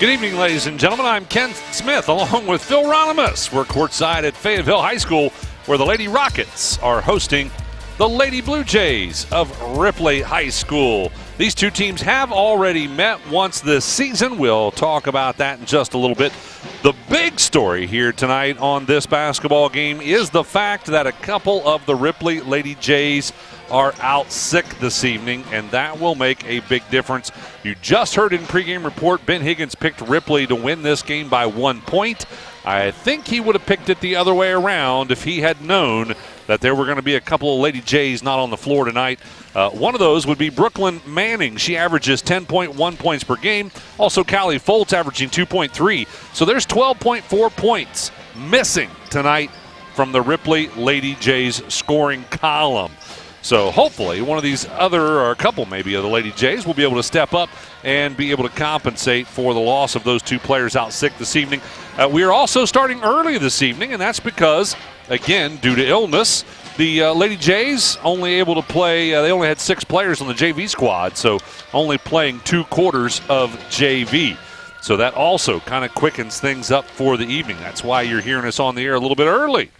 Good evening, ladies and gentlemen. I'm Ken Smith, along with Phil Ronimus. We're courtside at Fayetteville High School, where the Lady Rockets are hosting the Lady Blue Jays of Ripley High School. These two teams have already met once this season. We'll talk about that in just a little bit. The big story here tonight on this basketball game is the fact that a couple of the Ripley Lady Jays are out sick this evening, and that will make a big difference. You just heard in pregame report, Ben Higgins picked Ripley to win this game by 1 point. I think he would have picked it the other way around if he had known that there were going to be a couple of Lady Jays not on the floor tonight. One of those would be Brooklyn Manning. She averages 10.1 points per game. Also, Callie Foltz averaging 2.3. So there's 12.4 points missing tonight from the Ripley Lady Jays scoring column. So hopefully one of these other, or a couple maybe, of the Lady Jays will be able to step up and be able to compensate for the loss of those two players out sick this evening. We are also starting early this evening, and that's because, again, due to illness, the Lady Jays only able to play, they only had 6 players on the JV squad, so only playing 2 quarters of JV. So that also kind of quickens things up for the evening. That's why you're hearing us on the air a little bit early.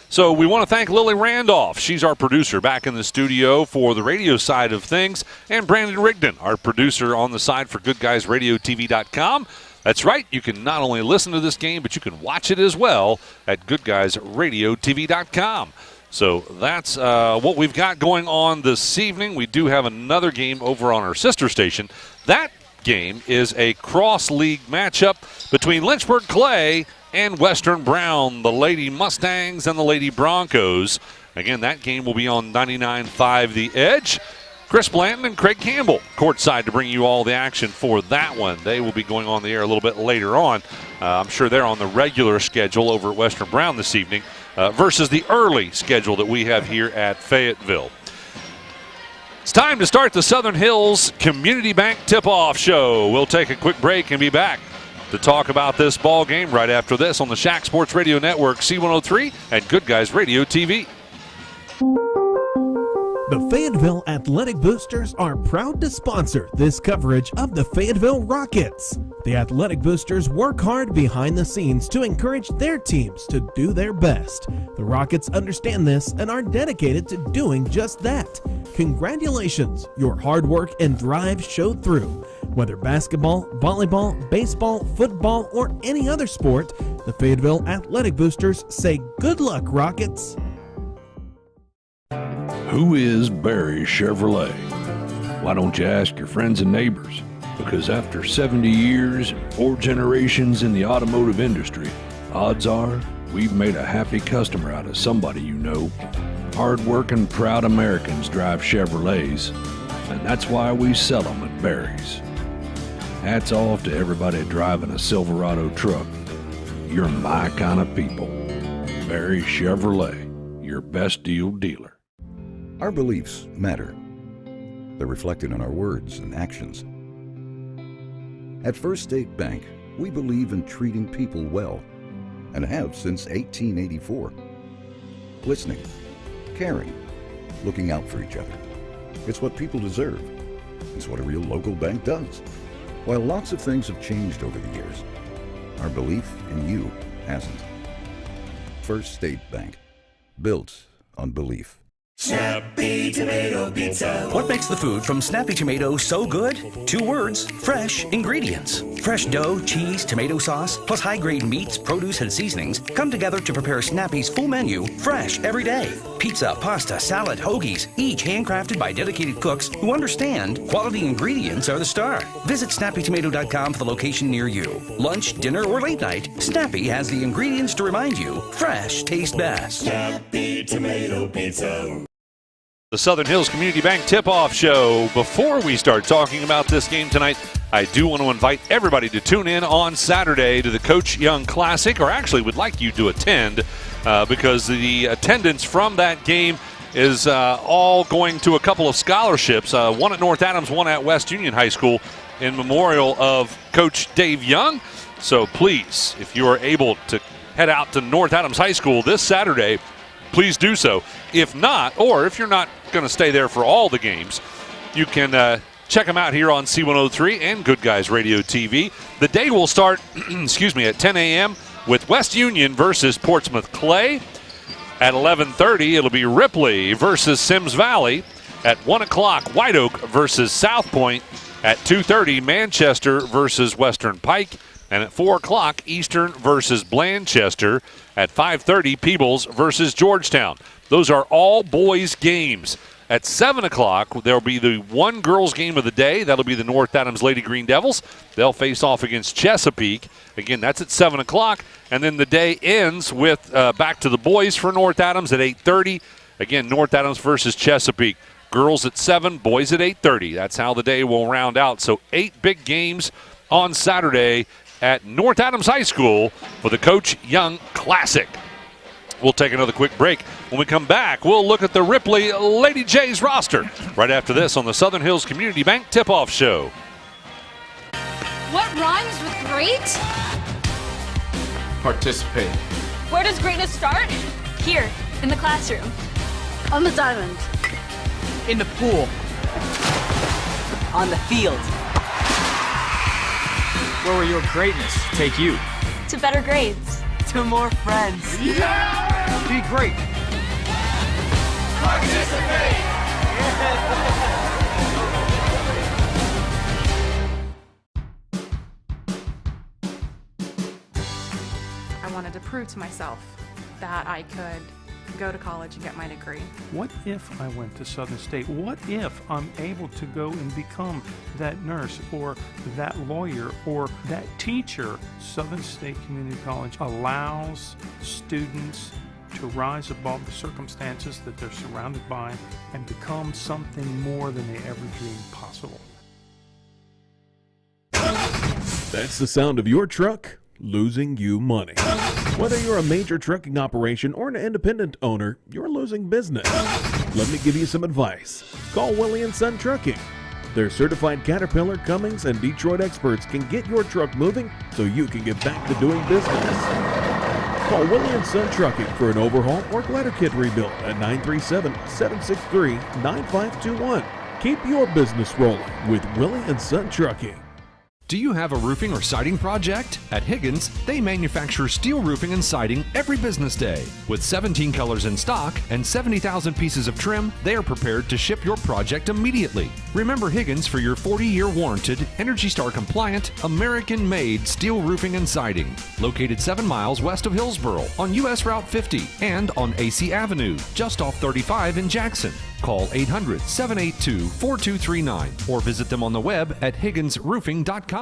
So we want to thank Lily Randolph. She's our producer back in the studio for the radio side of things. And Brandon Rigdon, our producer on the side for Goodguysradiotv.com. That's right. You can not only listen to this game, but you can watch it as well at Goodguysradiotv.com. So that's what we've got going on this evening. We do have another game over on our sister station. That game is a cross-league matchup between Lynchburg Clay and Western Brown, the Lady Mustangs and the Lady Broncos. Again, that game will be on 99.5 The Edge. Chris Blanton and Craig Campbell courtside to bring you all the action for that one. They will be going on the air a little bit later on. I'm sure they're on the regular schedule over at Western Brown this evening versus the early schedule that we have here at Fayetteville. It's time to start the Southern Hills Community Bank Tip-Off Show. We'll take a quick break and be back to talk about this ball game right after this on the Shack Sports Radio Network, C103 and Good Guys Radio TV. The Fayetteville Athletic Boosters are proud to sponsor this coverage of the Fayetteville Rockets. The Athletic Boosters work hard behind the scenes to encourage their teams to do their best. The Rockets understand this and are dedicated to doing just that. Congratulations, your hard work and drive showed through. Whether basketball, volleyball, baseball, football, or any other sport, the Fayetteville Athletic Boosters say good luck, Rockets. Who is Barry Chevrolet? Why don't you ask your friends and neighbors? Because after 70 years and 4 generations in the automotive industry, odds are we've made a happy customer out of somebody you know. Hard-working, proud Americans drive Chevrolets, and that's why we sell them at Barry's. Hats off to everybody driving a Silverado truck. You're my kind of people. Barry Chevrolet, your best deal dealer. Our beliefs matter. They're reflected in our words and actions. At First State Bank, we believe in treating people well, and have since 1884. Listening, caring, looking out for each other. It's what people deserve. It's what a real local bank does. While lots of things have changed over the years, our belief in you hasn't. First State Bank, built on belief. Snappy Tomato Pizza. What makes the food from Snappy Tomato so good? 2 words, fresh ingredients. Fresh dough, cheese, tomato sauce, plus high-grade meats, produce, and seasonings come together to prepare Snappy's full menu, fresh every day. Pizza, pasta, salad, hoagies, each handcrafted by dedicated cooks who understand quality ingredients are the star. Visit snappytomato.com for the location near you. Lunch, dinner, or late night, Snappy has the ingredients to remind you fresh tastes best. Snappy Tomato Pizza. The Southern Hills Community Bank Tip-Off Show. Before we start talking about this game tonight, I do want to invite everybody to tune in on Saturday to the Coach Young Classic, or actually would like you to attend because the attendance from that game is all going to a couple of scholarships, one at North Adams, one at West Union High School in memorial of Coach Dave Young. So please, if you are able to head out to North Adams High School this Saturday, please do so. If not, or if you're not going to stay there for all the games, you can Check them out here on C103 and Good Guys Radio TV. The day will start, at 10 a.m. with West Union versus Portsmouth Clay. At 11:30, it'll be Ripley versus Sims Valley. At 1 o'clock, White Oak versus South Point. At 2:30, Manchester versus Western Pike. And at 4 o'clock, Eastern versus Blanchester. At 5:30, Peebles versus Georgetown. Those are all boys' games. At 7 o'clock, there'll be the one girls' game of the day. That'll be the North Adams Lady Green Devils. They'll face off against Chesapeake. Again, that's at 7 o'clock. And then the day ends with back to the boys for North Adams at 8:30. Again, North Adams versus Chesapeake. Girls at 7, boys at 8:30. That's how the day will round out. So 8 big games on Saturday at North Adams High School for the Coach Young Classic. We'll take another quick break. When we come back, we'll look at the Ripley Lady Jays roster right after this on the Southern Hills Community Bank Tip-Off Show. What rhymes with great? Participate. Where does greatness start? Here, in the classroom. On the diamond. In the pool. On the field. Where will your greatness take you? To better grades. To more friends. Yeah! Be great. Participate. I wanted to prove to myself that I could go to college and get my degree. What if I went to Southern State? What if I'm able to go and become that nurse or that lawyer or that teacher? Southern State Community College allows students to rise above the circumstances that they're surrounded by and become something more than they ever dreamed possible. That's the sound of your truck losing you money. Whether you're a major trucking operation or an independent owner, you're losing business. Let me give you some advice. Call Willie & Son Trucking. Their certified Caterpillar, Cummins, and Detroit experts can get your truck moving so you can get back to doing business. Call Willie & Son Trucking for an overhaul or glider kit rebuild at 937-763-9521. Keep your business rolling with Willie & Son Trucking. Do you have a roofing or siding project? At Higgins, they manufacture steel roofing and siding every business day. With 17 colors in stock and 70,000 pieces of trim, they are prepared to ship your project immediately. Remember Higgins for your 40-year warranted, Energy Star compliant, American-made steel roofing and siding. Located 7 miles west of Hillsboro on US Route 50 and on AC Avenue, just off 35 in Jackson. Call 800-782-4239 or visit them on the web at higginsroofing.com.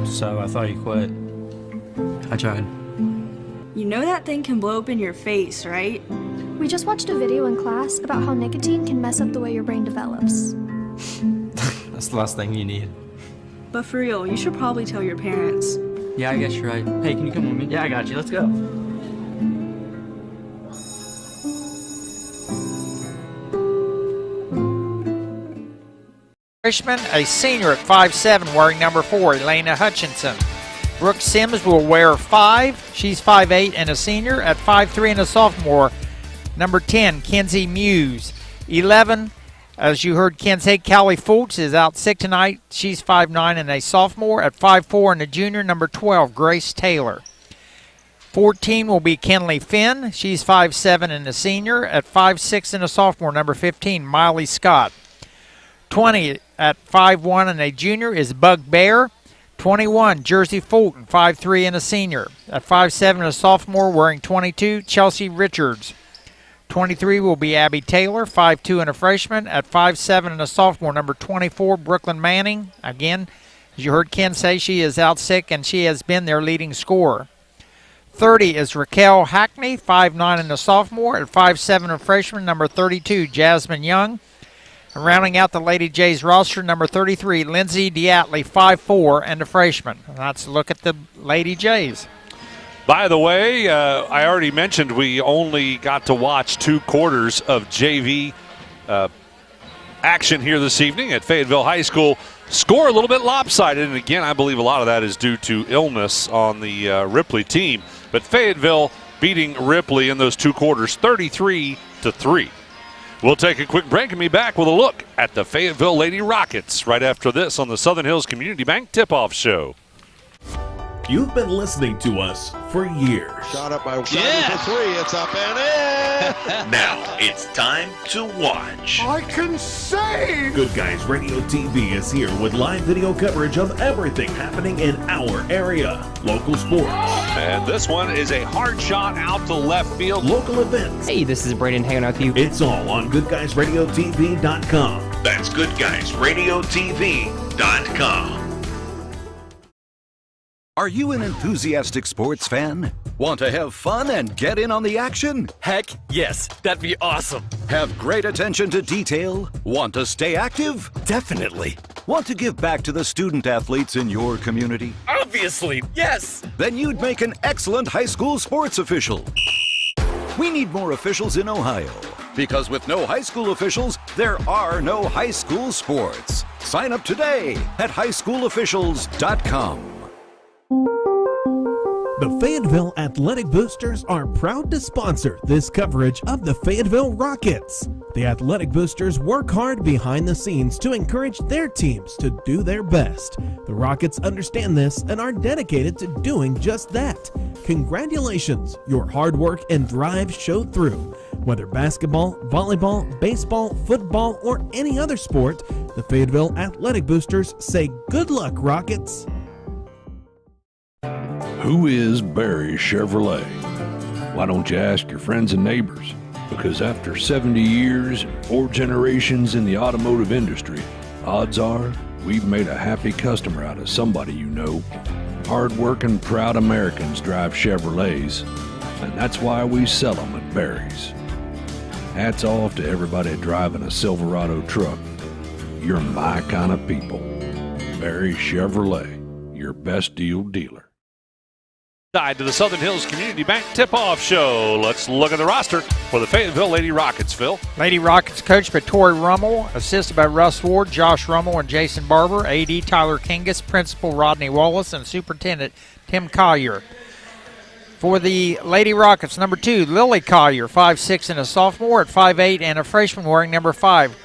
So I thought you quit. I tried. You know that thing can blow up in your face, right? We just watched a video in class about how nicotine can mess up the way your brain develops. That's the last thing you need. But for real, you should probably tell your parents. Yeah, I guess you're right. Hey, can you come with me? Yeah, I got you. Let's go. Freshman, a senior at 5'7", wearing number 4, Elena Hutchinson. Brooke Sims will wear 5. She's 5'8", and a senior. At 5'3", and a sophomore, number 10, Kenzie Muse. 11, as you heard Ken say, Callie Fultz is out sick tonight. She's 5'9", and a sophomore. At 5'4", and a junior, number 12, Grace Taylor. 14 will be Kenley Finn. She's 5'7", and a senior. At 5'6", and a sophomore, number 15, Miley Scott. 20 at 5'1", and a junior is Bug Bear. 21, Jersey Fulton, 5'3", and a senior. At 5'7", and a sophomore, wearing 22, Chelsea Richards. 23 will be Abby Taylor, 5'2", and a freshman. At 5'7", and a sophomore, number 24, Brooklyn Manning. Again, as you heard Ken say, she is out sick, and she has been their leading scorer. 30 is Raquel Hackney, 5'9", and a sophomore. At 5'7", a freshman, number 32, Jasmine Young. And rounding out the Lady Jays roster, number 33, Lindsay Diatley, 5'4", and a freshman. And that's a look at the Lady Jays. By the way, I already mentioned we only got to watch 2 quarters of JV action here this evening at Fayetteville High School. score a little bit lopsided. And again, I believe a lot of that is due to illness on the Ripley team. But Fayetteville beating Ripley in those 2 quarters 33-3. We'll take a quick break and be back with a look at the Fayetteville Lady Rockets right after this on the Southern Hills Community Bank Tip-Off Show. You've been listening to us for years. Shot up by for 3. It's up and in. Now it's time to watch. I can save! Good Guys Radio TV is here with live video coverage of everything happening in our area. Local sports. And this one is a hard shot out to left field. Local events. Hey, this is Brayden hanging out with you. It's all on GoodGuysRadioTV.com. That's GoodGuysRadioTV.com. Are you an enthusiastic sports fan? Want to have fun and get in on the action? Heck, yes. That'd be awesome. Have great attention to detail? Want to stay active? Definitely. Want to give back to the student athletes in your community? Obviously, yes. Then you'd make an excellent high school sports official. We need more officials in Ohio. Because with no high school officials, there are no high school sports. Sign up today at highschoolofficials.com. The Fayetteville Athletic Boosters are proud to sponsor this coverage of the Fayetteville Rockets. The Athletic Boosters work hard behind the scenes to encourage their teams to do their best. The Rockets understand this and are dedicated to doing just that. Congratulations, your hard work and drive showed through. Whether basketball, volleyball, baseball, football, or any other sport, the Fayetteville Athletic Boosters say good luck, Rockets. Who is Barry Chevrolet? Why don't you ask your friends and neighbors? Because after 70 years and 4 generations in the automotive industry, odds are we've made a happy customer out of somebody you know. Hard-working, proud Americans drive Chevrolets, and that's why we sell them at Barry's. Hats off to everybody driving a Silverado truck. You're my kind of people. Barry Chevrolet, your best deal dealer. Side to the Southern Hills Community Bank Tip-Off Show. Let's look at the roster for the Fayetteville Lady Rockets, Phil. Lady Rockets coached by Tori Rummel, assisted by Russ Ward, Josh Rummel, and Jason Barber, AD Tyler Kingus, Principal Rodney Wallace, and Superintendent Tim Collier. For the Lady Rockets, number 2, Lily Collier, 5'6" and a sophomore, at 5'8" and a freshman wearing number 5.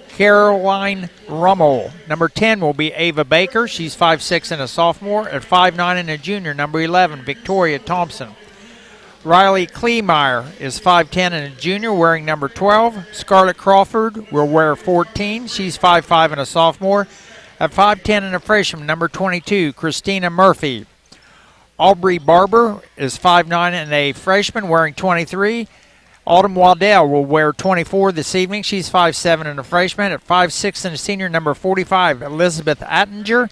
Caroline Rummel. Number 10 will be Ava Baker. She's 5'6" and a sophomore. At 5'9" and a junior, number 11, Victoria Thompson. Riley Kleemeyer is 5'10" and a junior, wearing number 12. Scarlett Crawford will wear 14. She's 5'5" and a sophomore. At 5'10" and a freshman, number 22, Christina Murphy. Aubrey Barber is 5'9" and a freshman, wearing 23. Autumn Waddell will wear 24 this evening. She's 5'7" and a freshman. At 5'6" and a senior, number 45, Elizabeth Attinger.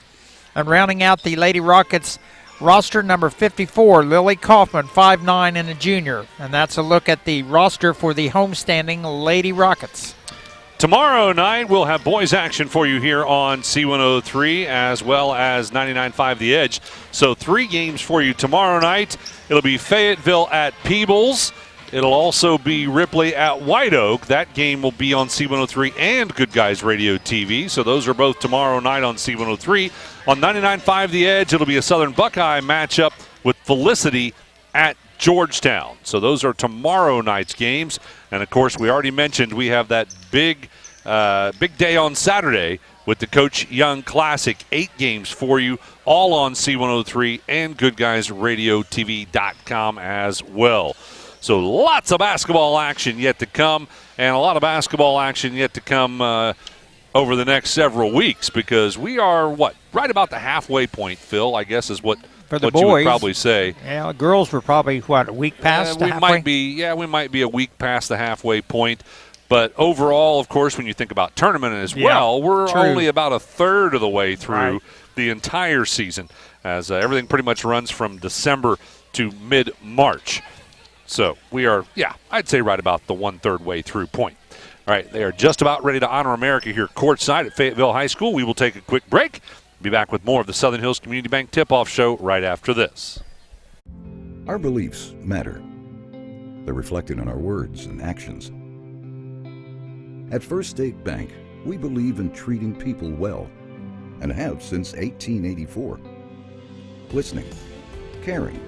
And rounding out the Lady Rockets roster, number 54, Lily Kaufman, 5'9" and a junior. And that's a look at the roster for the homestanding Lady Rockets. Tomorrow night, we'll have boys action for you here on C103 as well as 99.5 The Edge. So 3 games for you tomorrow night. It'll be Fayetteville at Peebles. It'll also be Ripley at White Oak. That game will be on C103 and Good Guys Radio TV. So those are both tomorrow night on C103. On 99.5 The Edge, it'll be a Southern Buckeye matchup with Felicity at Georgetown. So those are tomorrow night's games. And, of course, we already mentioned we have that big day on Saturday with the Coach Young Classic. 8 games for you, all on C103 and GoodGuysRadioTV.com as well. So lots of basketball action yet to come, and a lot of basketball action yet to come over the next several weeks, because we are, right about the halfway point, Phil, I guess is what for the what boys, you would probably say. Yeah, the girls were probably, a week past the halfway? We might be a week past the halfway point. But overall, of course, when you think about tournament as well, we're only about a third of the way through the entire season, as everything pretty much runs from December to mid-March. So we are, I'd say right about the 1/3 way through point. All right, they are just about ready to honor America here courtside at Fayetteville High School. We will take a quick break. Be back with more of the Southern Hills Community Bank Tip-Off Show right after this. Our beliefs matter. They're reflected in our words and actions. At First State Bank, we believe in treating people well and have since 1884. Listening, caring,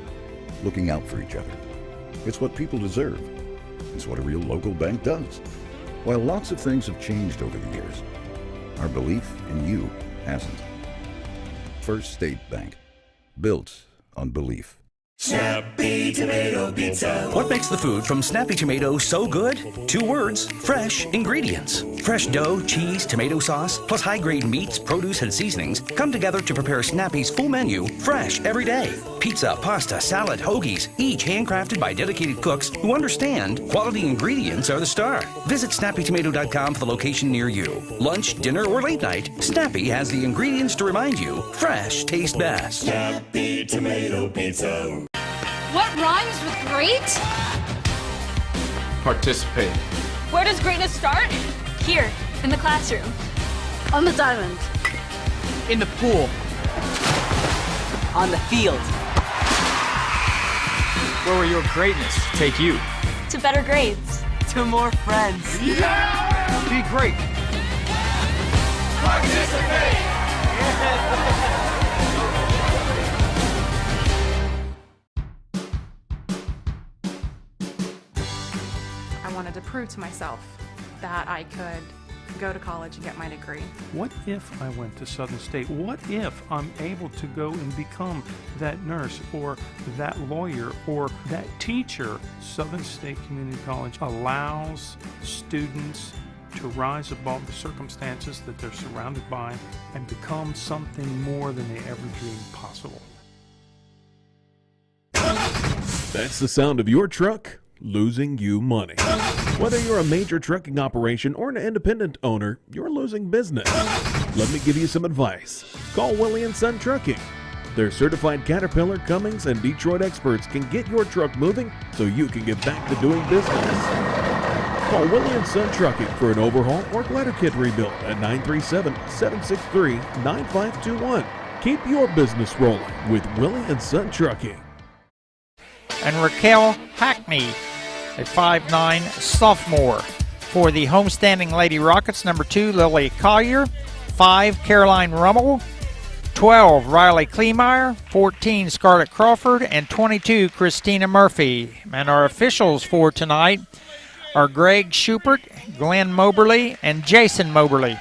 looking out for each other. It's what people deserve. It's what a real local bank does. While lots of things have changed over the years, our belief in you hasn't. First State Bank, built on belief. Snappy Tomato Pizza. What makes the food from Snappy Tomato so good? 2 words, fresh ingredients. Fresh dough, cheese, tomato sauce, plus high-grade meats, produce, and seasonings come together to prepare Snappy's full menu, fresh every day. Pizza, pasta, salad, hoagies, each handcrafted by dedicated cooks who understand quality ingredients are the star. Visit snappytomato.com for the location near you. Lunch, dinner, or late night, Snappy has the ingredients to remind you fresh tastes best. Snappy Tomato Pizza. What rhymes with great? Participate. Where does greatness start? Here, in the classroom. On the diamond. In the pool. On the field. Where will your greatness take you? To better grades. To more friends. Yeah! Be great. Participate! I wanted to prove to myself that I could go to college and get my degree. What if I went to Southern State? What if I'm able to go and become that nurse or that lawyer or that teacher? Southern State Community College allows students to rise above the circumstances that they're surrounded by and become something more than they ever dreamed possible. That's the sound of your truck losing you money. Whether you're a major trucking operation or an independent owner, you're losing business. Let me give you some advice. Call Willie & Son Trucking. Their certified Caterpillar, Cummins, and Detroit experts can get your truck moving so you can get back to doing business. Call Willie & Son Trucking for an overhaul or glider kit rebuild at 937-763-9521. Keep your business rolling with Willie & Son Trucking. And Raquel Hackney, a 5'9" sophomore. For the homestanding Lady Rockets, number 2, Lily Collier. 5, Caroline Rummel. 12, Riley Kleemeyer. 14, Scarlett Crawford. And 22, Christina Murphy. And our officials for tonight are Greg Schubert, Glenn Moberly, and Jason Moberly.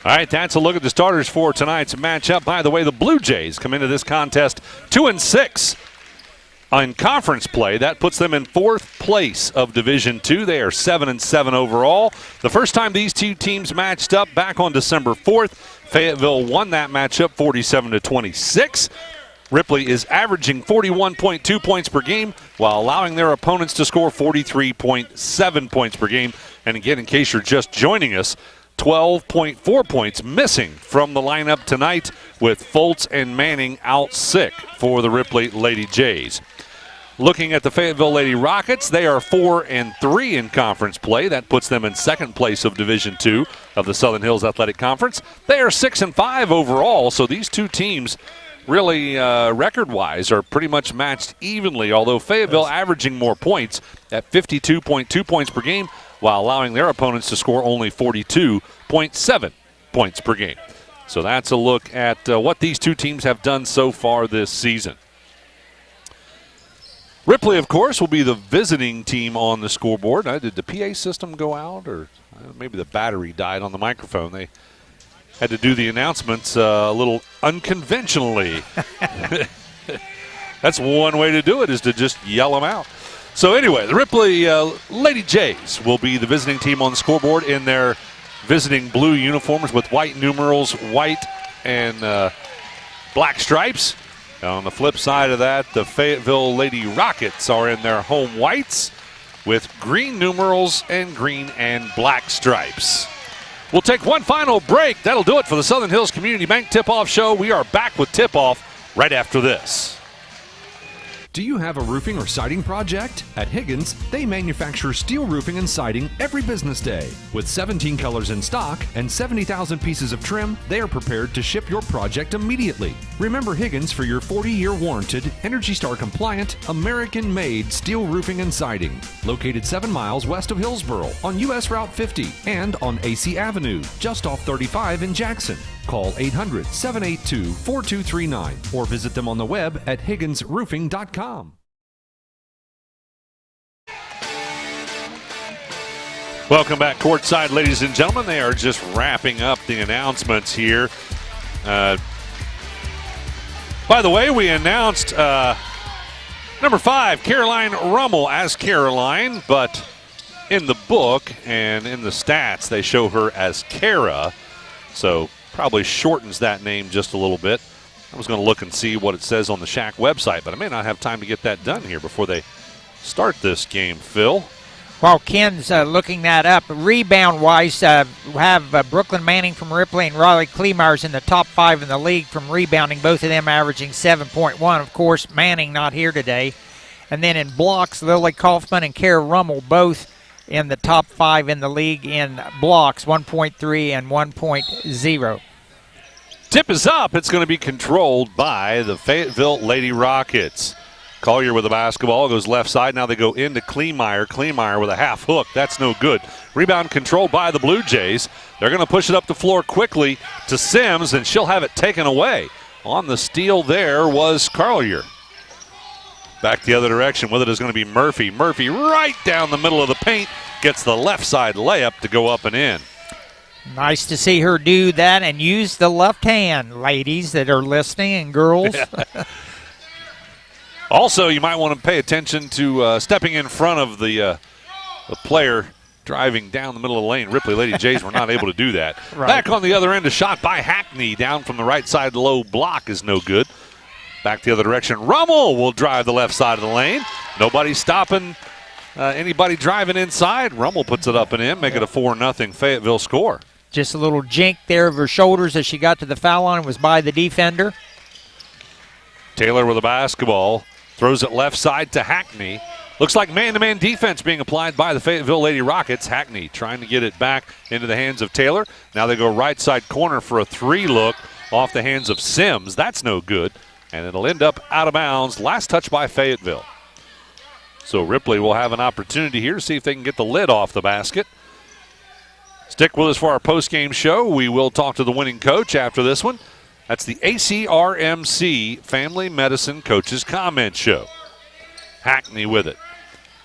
All right, that's a look at the starters for tonight's matchup. By the way, the Blue Jays come into this contest 2-6. In conference play, that puts them in 4th place of Division II. They are 7-7 overall. The first time these two teams matched up back on December 4th, Fayetteville won that matchup 47-26. Ripley is averaging 41.2 points per game while allowing their opponents to score 43.7 points per game. And again, in case you're just joining us, 12.4 points missing from the lineup tonight with Foltz and Manning out sick for the Ripley Lady Jays. Looking at the Fayetteville Lady Rockets, they are 4-3 in conference play. That puts them in 2nd place of Division II of the Southern Hills Athletic Conference. They are 6-5 overall, so these two teams really record-wise are pretty much matched evenly, although Fayetteville averaging more points at 52.2 points per game while allowing their opponents to score only 42.7 points per game. So that's a look at what these two teams have done so far this season. Ripley, of course, will be the visiting team on the scoreboard. Did the PA system go out, or maybe the battery died on the microphone? They had to do the announcements a little unconventionally. That's one way to do it, is to just yell them out. So anyway, the Ripley Lady Jays will be the visiting team on the scoreboard in their visiting blue uniforms with white numerals, white and black stripes. On the flip side of that, the Fayetteville Lady Rockets are in their home whites with green numerals and green and black stripes. We'll take one final break. That'll do it for the Southern Hills Community Bank Tip-Off Show. We are back with Tip-Off right after this. Do you have a roofing or siding project? At Higgins, they manufacture steel roofing and siding every business day. With 17 colors in stock and 70,000 pieces of trim, they are prepared to ship your project immediately. Remember Higgins for your 40-year warranted, Energy Star compliant, American-made steel roofing and siding. Located 7 miles west of Hillsboro on US Route 50 and on AC Avenue, just off 35 in Jackson. call 800-782-4239 or visit them on the web at higginsroofing.com. Welcome back courtside, ladies and gentlemen. They are just wrapping up the announcements here. By the way, we announced number 5, Caroline Rummel, as Caroline, but in the book and in the stats, they show her as Kara, so probably shortens that name just a little bit. I was going to look and see what it says on the Shack website, but I may not have time to get that done here before they start this game, Phil. While Ken's looking that up, rebound-wise, have Brooklyn Manning from Ripley and Riley Kleemeyer's in the top 5 in the league from rebounding, both of them averaging 7.1. Of course, Manning not here today. And then in blocks, Lily Kaufman and Kara Rummel both in the top 5 in the league in blocks, 1.3 and 1.0. Tip is up. It's going to be controlled by the Fayetteville Lady Rockets. Collier with the basketball, goes left side. Now they go into Kleemeyer. Kleemeyer with a half hook. That's no good. Rebound controlled by the Blue Jays. They're going to push it up the floor quickly to Sims, and she'll have it taken away. On the steal there was Collier. Back the other direction with it is going to be Murphy. Murphy right down the middle of the paint. Gets the left side layup to go up and in. Nice to see her do that and use the left hand, ladies that are listening, and girls. Also, you might want to pay attention to stepping in front of the player driving down the middle of the lane. Ripley Lady Jays were not able to do that. Right. Back on the other end, a shot by Hackney down from the right side low block is no good. Back the other direction, Rummel will drive the left side of the lane. Nobody stopping anybody driving inside. Rummel puts it up and in, make it a 4-0 Fayetteville score. Just a little jink there of her shoulders as she got to the foul line, was by the defender. Taylor with the basketball. Throws it left side to Hackney. Looks like man-to-man defense being applied by the Fayetteville Lady Rockets. Hackney trying to get it back into the hands of Taylor. Now they go right side corner for a 3 look off the hands of Sims. That's no good. And it'll end up out of bounds. Last touch by Fayetteville. So Ripley will have an opportunity here to see if they can get the lid off the basket. Stick with us for our post-game show. We will talk to the winning coach after this one. That's the ACRMC Family Medicine Coaches Comment Show. Hackney with it.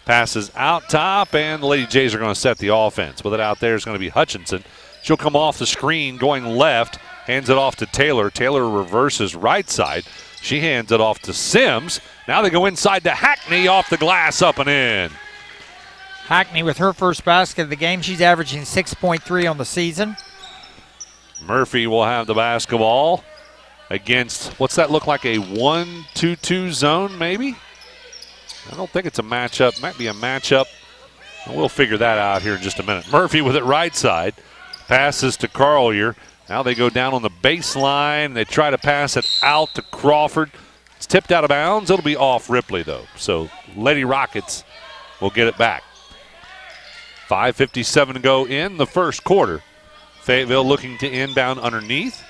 Passes out top, and the Lady Jays are going to set the offense. With it out there is going to be Hutchinson. She'll come off the screen going left, hands it off to Taylor. Taylor reverses right side. She hands it off to Sims. Now they go inside to Hackney, off the glass, up and in. Hackney with her first basket of the game. She's averaging 6.3 on the season. Murphy will have the basketball against, what's that look like, a 1-2-2 zone maybe? I don't think it's a matchup. Might be a matchup. We'll figure that out here in just a minute. Murphy with it right side. Passes to Collier. Now they go down on the baseline. They try to pass it out to Crawford. It's tipped out of bounds. It'll be off Ripley, though. So Lady Rockets will get it back. 5:57 to go in the first quarter. Fayetteville looking to inbound underneath.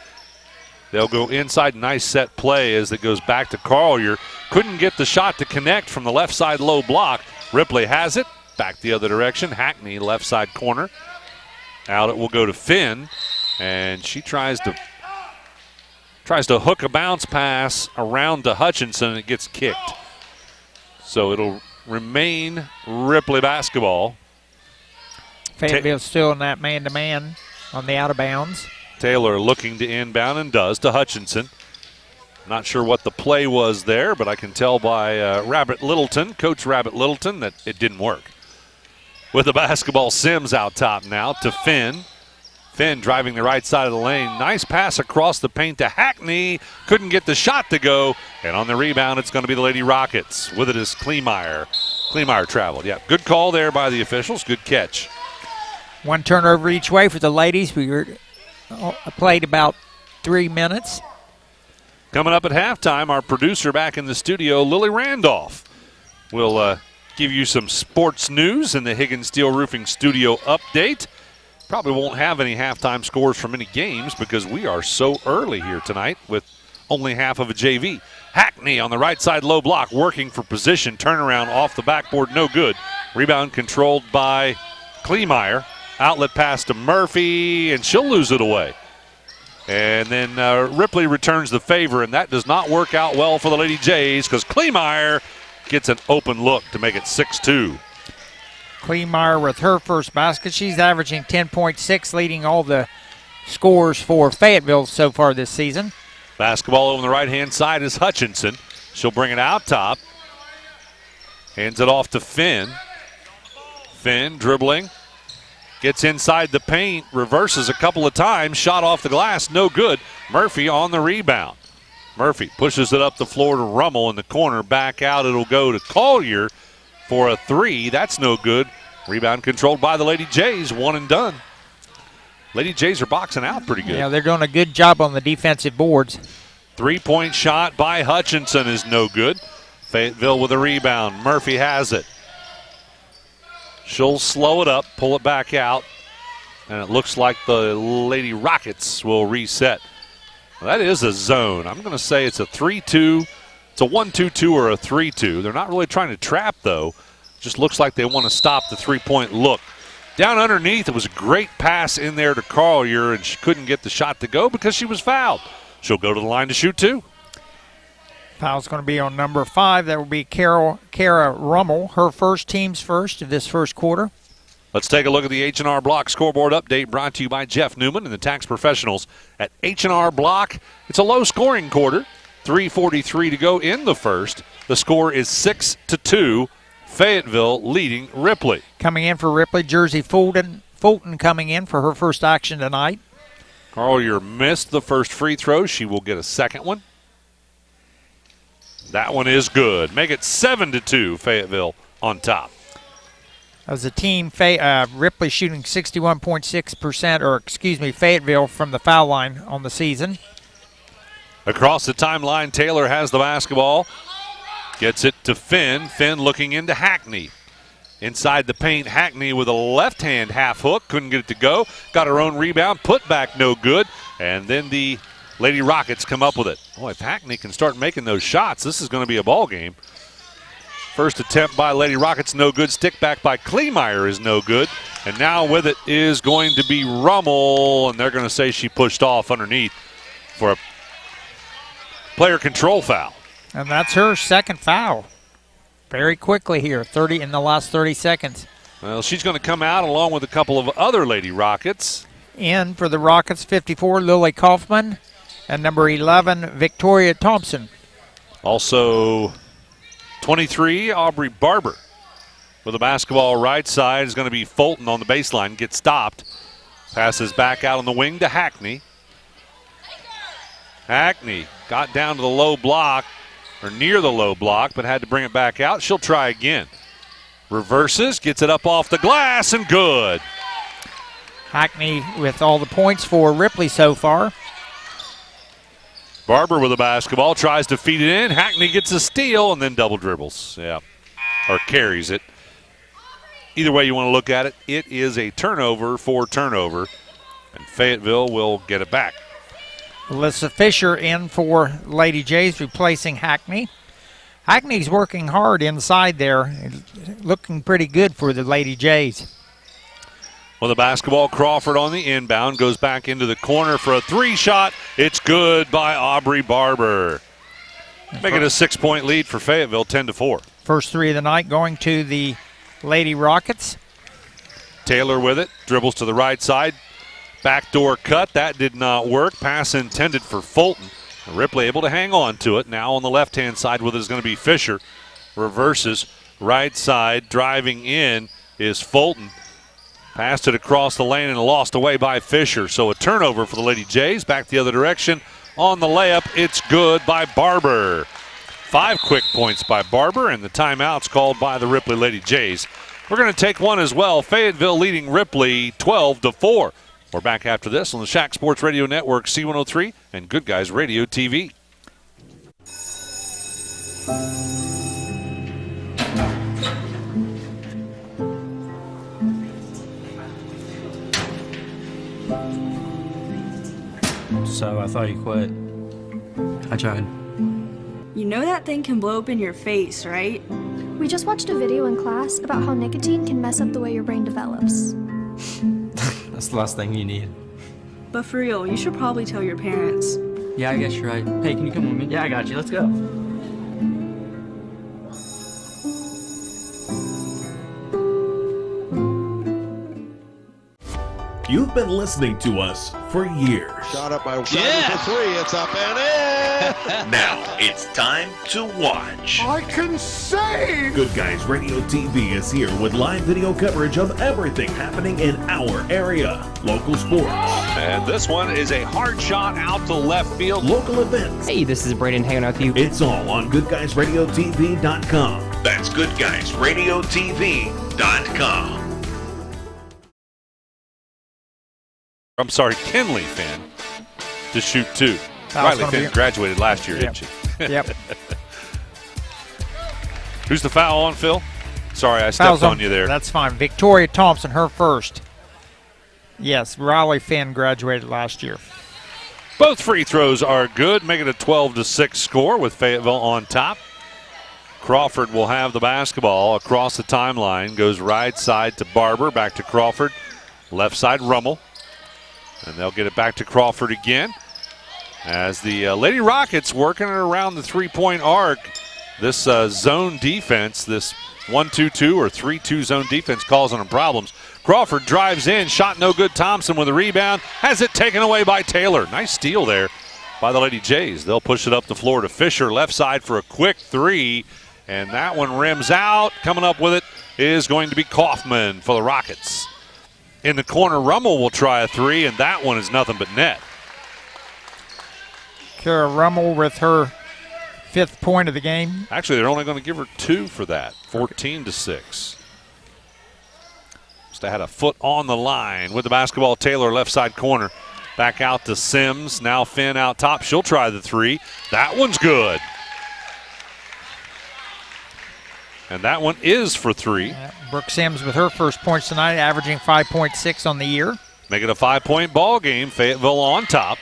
They'll go inside. Nice set play as it goes back to Collier. Couldn't get the shot to connect from the left side low block. Ripley has it. Back the other direction. Hackney, left side corner. Out it will go to Finn. And she tries to hook a bounce pass around to Hutchinson, and it gets kicked. So it'll remain Ripley basketball. Fayetteville still in that man-to-man on the out of bounds. Taylor looking to inbound and does to Hutchinson. Not sure what the play was there, but I can tell by Coach Rabbit Littleton, that it didn't work. With the basketball, Sims out top now to Finn. Finn driving the right side of the lane. Nice pass across the paint to Hackney. Couldn't get the shot to go. And on the rebound, it's going to be the Lady Rockets. With it is Kleemeyer. Kleemeyer traveled. Yeah, good call there by the officials. Good catch. One turnover each way for the ladies. We played about 3 minutes. Coming up at halftime, our producer back in the studio, Lily Randolph, will give you some sports news in the Higgins Steel Roofing Studio update. Probably won't have any halftime scores from any games because we are so early here tonight with only half of a JV. Hackney on the right side low block working for position. Turnaround off the backboard, no good. Rebound controlled by Kleemeyer. Outlet pass to Murphy, and she'll lose it away. And then Ripley returns the favor, and that does not work out well for the Lady Jays because Kleemeyer gets an open look to make it 6-2. Kleemeyer with her first basket. She's averaging 10.6, leading all the scores for Fayetteville so far this season. Basketball over the right-hand side is Hutchinson. She'll bring it out top. Hands it off to Finn. Finn dribbling. Gets inside the paint, reverses a couple of times, shot off the glass, no good. Murphy on the rebound. Murphy pushes it up the floor to Rummel in the corner. Back out, it'll go to Collier for a three. That's no good. Rebound controlled by the Lady Jays, one and done. Lady Jays are boxing out pretty good. Yeah, they're doing a good job on the defensive boards. Three-point shot by Hutchinson is no good. Fayetteville with a rebound. Murphy has it. She'll slow it up, pull it back out, and it looks like the Lady Rockets will reset. Well, that is a zone. I'm going to say it's a 3-2. It's a 1-2-2 or a 3-2. They're not really trying to trap, though. Just looks like they want to stop the three-point look. Down underneath, it was a great pass in there to Collier, and she couldn't get the shot to go because she was fouled. She'll go to the line to shoot two. Foul's going to be on number 5. That will be Kara Rummel, her first, team's first of this first quarter. Let's take a look at the H&R Block scoreboard update brought to you by Jeff Newman and the tax professionals at H&R Block. It's a low-scoring quarter. 3:43 to go in the first. The score is 6-2. Fayetteville leading Ripley. Coming in for Ripley, Jersey Fulton coming in for her first action tonight. Collier missed the first free throw. She will get a second one. That one is good. Make it 7-2, Fayetteville on top. As a team, Ripley shooting 61.6%, or excuse me, Fayetteville from the foul line on the season. Across the timeline, Taylor has the basketball. Gets it to Finn. Finn looking into Hackney. Inside the paint, Hackney with a left-hand half hook. Couldn't get it to go. Got her own rebound. Put back no good. And then the Lady Rockets come up with it. Boy, if Hackney can start making those shots, this is going to be a ball game. First attempt by Lady Rockets, no good. Stick back by Kleemeyer is no good. And now with it is going to be Rummel, and they're going to say she pushed off underneath for a player control foul. And that's her second foul. Very quickly here, 30 in the last 30 seconds. Well, she's going to come out along with a couple of other Lady Rockets. In for the Rockets, 54, Lily Kaufman, and number 11, Victoria Thompson. Also, 23, Aubrey Barber. With the basketball right side is going to be Fulton on the baseline. Gets stopped. Passes back out on the wing to Hackney. Hackney got down to the low block, or near the low block, but had to bring it back out. She'll try again. Reverses, gets it up off the glass, and good. Hackney with all the points for Ripley so far. Barber with the basketball, tries to feed it in. Hackney gets a steal and then double dribbles. Yeah, or carries it. Either way you want to look at it, it is a turnover for turnover, and Fayetteville will get it back. Alyssa Fisher in for Lady Jays, replacing Hackney. Hackney's working hard inside there, looking pretty good for the Lady Jays. Well, the basketball, Crawford on the inbound, goes back into the corner for a three-shot. It's good by Aubrey Barber. Make it a 6-point lead for Fayetteville, 10-4. First three of the night going to the Lady Rockets. Taylor with it, dribbles to the right side. Backdoor cut, that did not work. Pass intended for Fulton. Ripley able to hang on to it. Now on the left-hand side with it is going to be Fisher. Reverses, right side, driving in is Fulton. Passed it across the lane and lost away by Fisher. So a turnover for the Lady Jays. Back the other direction. On the layup, it's good by Barber. 5 quick points by Barber, and the timeout's called by the Ripley Lady Jays. We're going to take one as well. Fayetteville leading Ripley 12-4. We're back after this on the Shack Sports Radio Network, C103, and Good Guys Radio TV. So I thought you quit. I tried. You know that thing can blow up in your face, right? We just watched a video in class about how nicotine can mess up the way your brain develops. That's the last thing you need. But for real, you should probably tell your parents. Yeah, I guess you're right. Hey, can you come with me? Yeah, I got you. Let's go. You've been listening to us for years. Shot up by Yes. for three. It's up and in. Now it's time to watch. I can save. Good Guys Radio TV is here with live video coverage of everything happening in our area. Local sports. And this one is a hard shot out to left field. Local events. Hey, this is Braden hanging out with you. It's all on Goodguysradiotv.com. That's Goodguysradiotv.com. I'm sorry, Kenley fan to shoot two. Foul's Riley Finn graduated last year, didn't she? Yep. Who's the foul on, Phil? Sorry, I stepped on you there. That's fine. Victoria Thompson, her first. Yes, Riley Finn graduated last year. Both free throws are good, making it a 12-6 score with Fayetteville on top. Crawford will have the basketball across the timeline. Goes right side to Barber, back to Crawford. Left side, Rummel. And they'll get it back to Crawford again. As the Lady Rockets working it around the three-point arc. This zone defense, this 1-2-2 or 3-2 zone defense causing them problems. Crawford drives in, shot no good. Thompson with a rebound, has it taken away by Taylor. Nice steal there by the Lady Jays. They'll push it up the floor to Fisher, left side for a quick three. And that one rims out. Coming up with it is going to be Kaufman for the Rockets. In the corner, Rummel will try a three, and that one is nothing but net. Kara Rummel with her 5th point of the game. Actually, they're only going to give her 2 for that, 14-6. Just had a foot on the line with the basketball. Taylor, left side corner. Back out to Sims. Now Finn out top. She'll try the three. That one's good. And that one is for 3. Brooke Sims with her first points tonight, averaging 5.6 on the year. Make it a 5-point ball game. Fayetteville on top.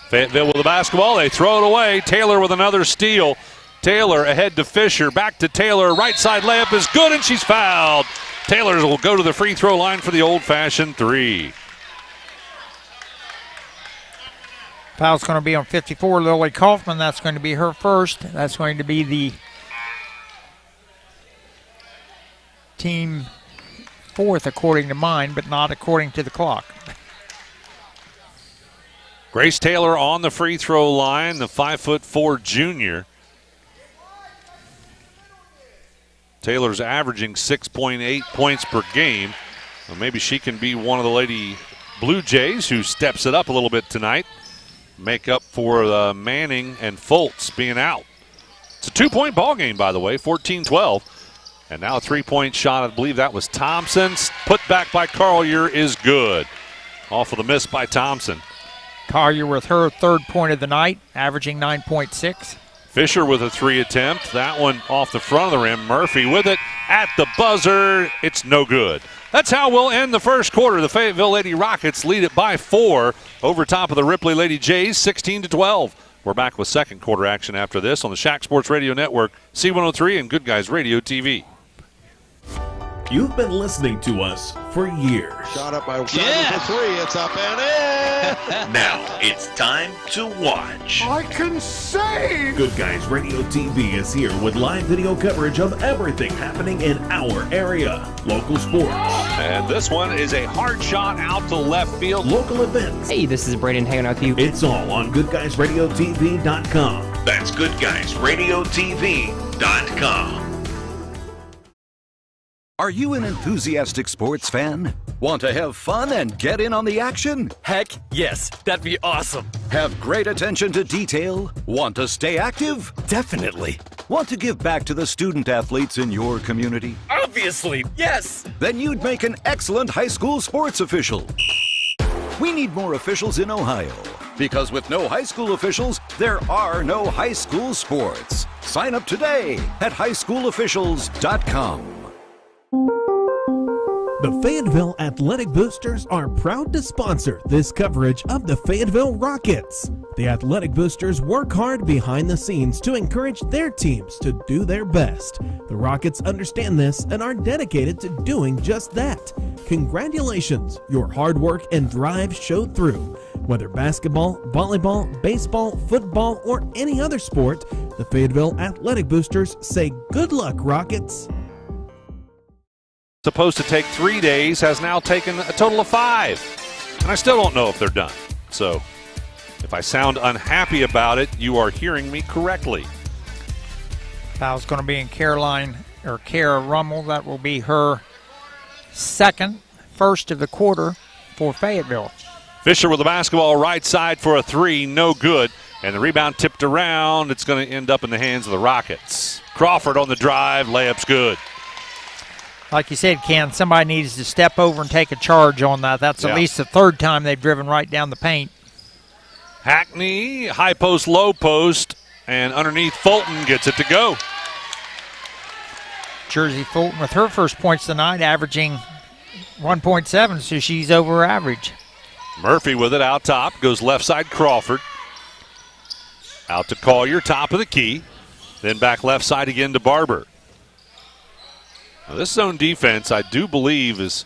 Fayetteville with the basketball. They throw it away. Taylor with another steal. Taylor ahead to Fisher. Back to Taylor. Right side layup is good, and she's fouled. Taylor will go to the free throw line for the old-fashioned 3. Foul's going to be on 54, Lily Kaufman. That's going to be her first. That's going to be the team 4th according to mine, but not according to the clock. Grace Taylor on the free throw line, the 5'4" junior. Taylor's averaging 6.8 points per game. Well, maybe she can be one of the Lady Blue Jays who steps it up a little bit tonight. Make up for Manning and Fultz being out. It's a 2-point ball game, by the way, 14-12. And now a 3-point shot, I believe that was Thompson's. Put back by Collier is good. Off of the miss by Thompson. Collier with her 3rd point of the night, averaging 9.6. Fisher with a 3 attempt. That one off the front of the rim. Murphy with it at the buzzer. It's no good. That's how we'll end the first quarter. The Fayetteville Lady Rockets lead it by 4 over top of the Ripley Lady Jays, 16-12. We're back with second quarter action after this on the Shack Sports Radio Network, C103 and Good Guys Radio TV. You've been listening to us for years. Shot up by for 3. It's up and in. Now it's time to watch. I can save. Good Guys Radio TV is here with live video coverage of everything happening in our area. Local sports. And this one is a hard shot out to left field. Local events. Hey, this is Braden hanging out with you. It's all on Goodguysradiotv.com. That's Goodguysradiotv.com. Are you an enthusiastic sports fan? Want to have fun and get in on the action? Heck, yes. That'd be awesome. Have great attention to detail? Want to stay active? Definitely. Want to give back to the student athletes in your community? Obviously, yes. Then you'd make an excellent high school sports official. We need more officials in Ohio. Because with no high school officials, there are no high school sports. Sign up today at highschoolofficials.com. The Fayetteville Athletic Boosters are proud to sponsor this coverage of the Fayetteville Rockets. The Athletic Boosters work hard behind the scenes to encourage their teams to do their best. The Rockets understand this and are dedicated to doing just that. Congratulations, your hard work and drive showed through. Whether basketball, volleyball, baseball, football, or any other sport, the Fayetteville Athletic Boosters say good luck, Rockets. Supposed to take 3 days, has now taken a total of 5. And I still don't know if they're done. So if I sound unhappy about it, you are hearing me correctly. Foul's going to be in Kara Rummel. That will be her first of the quarter for Fayetteville. Fisher with the basketball right side for a 3, no good. And the rebound tipped around. It's going to end up in the hands of the Rockets. Crawford on the drive, layup's good. Like you said, Ken, somebody needs to step over and take a charge on that. That's at least the third time they've driven right down the paint. Hackney, high post, low post, and underneath Fulton gets it to go. Jersey Fulton with her first points tonight, averaging 1.7, so she's over average. Murphy with it out top, goes left side Crawford. Out to Collier, top of the key. Then back left side again to Barber. Now this zone defense, I do believe, is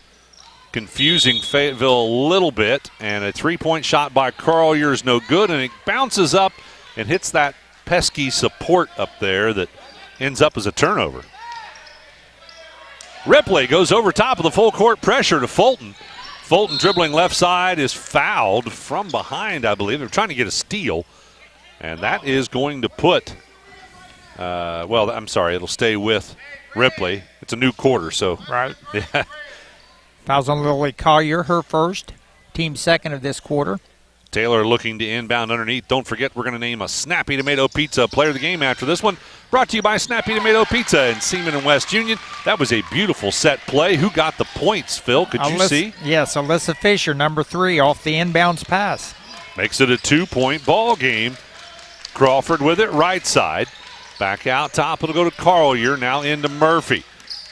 confusing Fayetteville a little bit. And a three-point shot by Collier is no good, and it bounces up and hits that pesky support up there that ends up as a turnover. Ripley goes over top of the full court pressure to Fulton. Fulton dribbling left side is fouled from behind, I believe. They're trying to get a steal. And that is going to put, it'll stay with Ripley. It's a new quarter, so. Right. Yeah. Fouls on Lily Collier, her first. Team second of this quarter. Taylor looking to inbound underneath. Don't forget, we're going to name a Snappy Tomato Pizza player of the game after this one. Brought to you by Snappy Tomato Pizza in Seaman and West Union. That was a beautiful set play. Who got the points, Phil? Could you see? Yes, Alyssa Fisher, number 3, off the inbounds pass. Makes it a 2-point ball game. Crawford with it, right side. Back out top, it'll go to Collier, now into Murphy.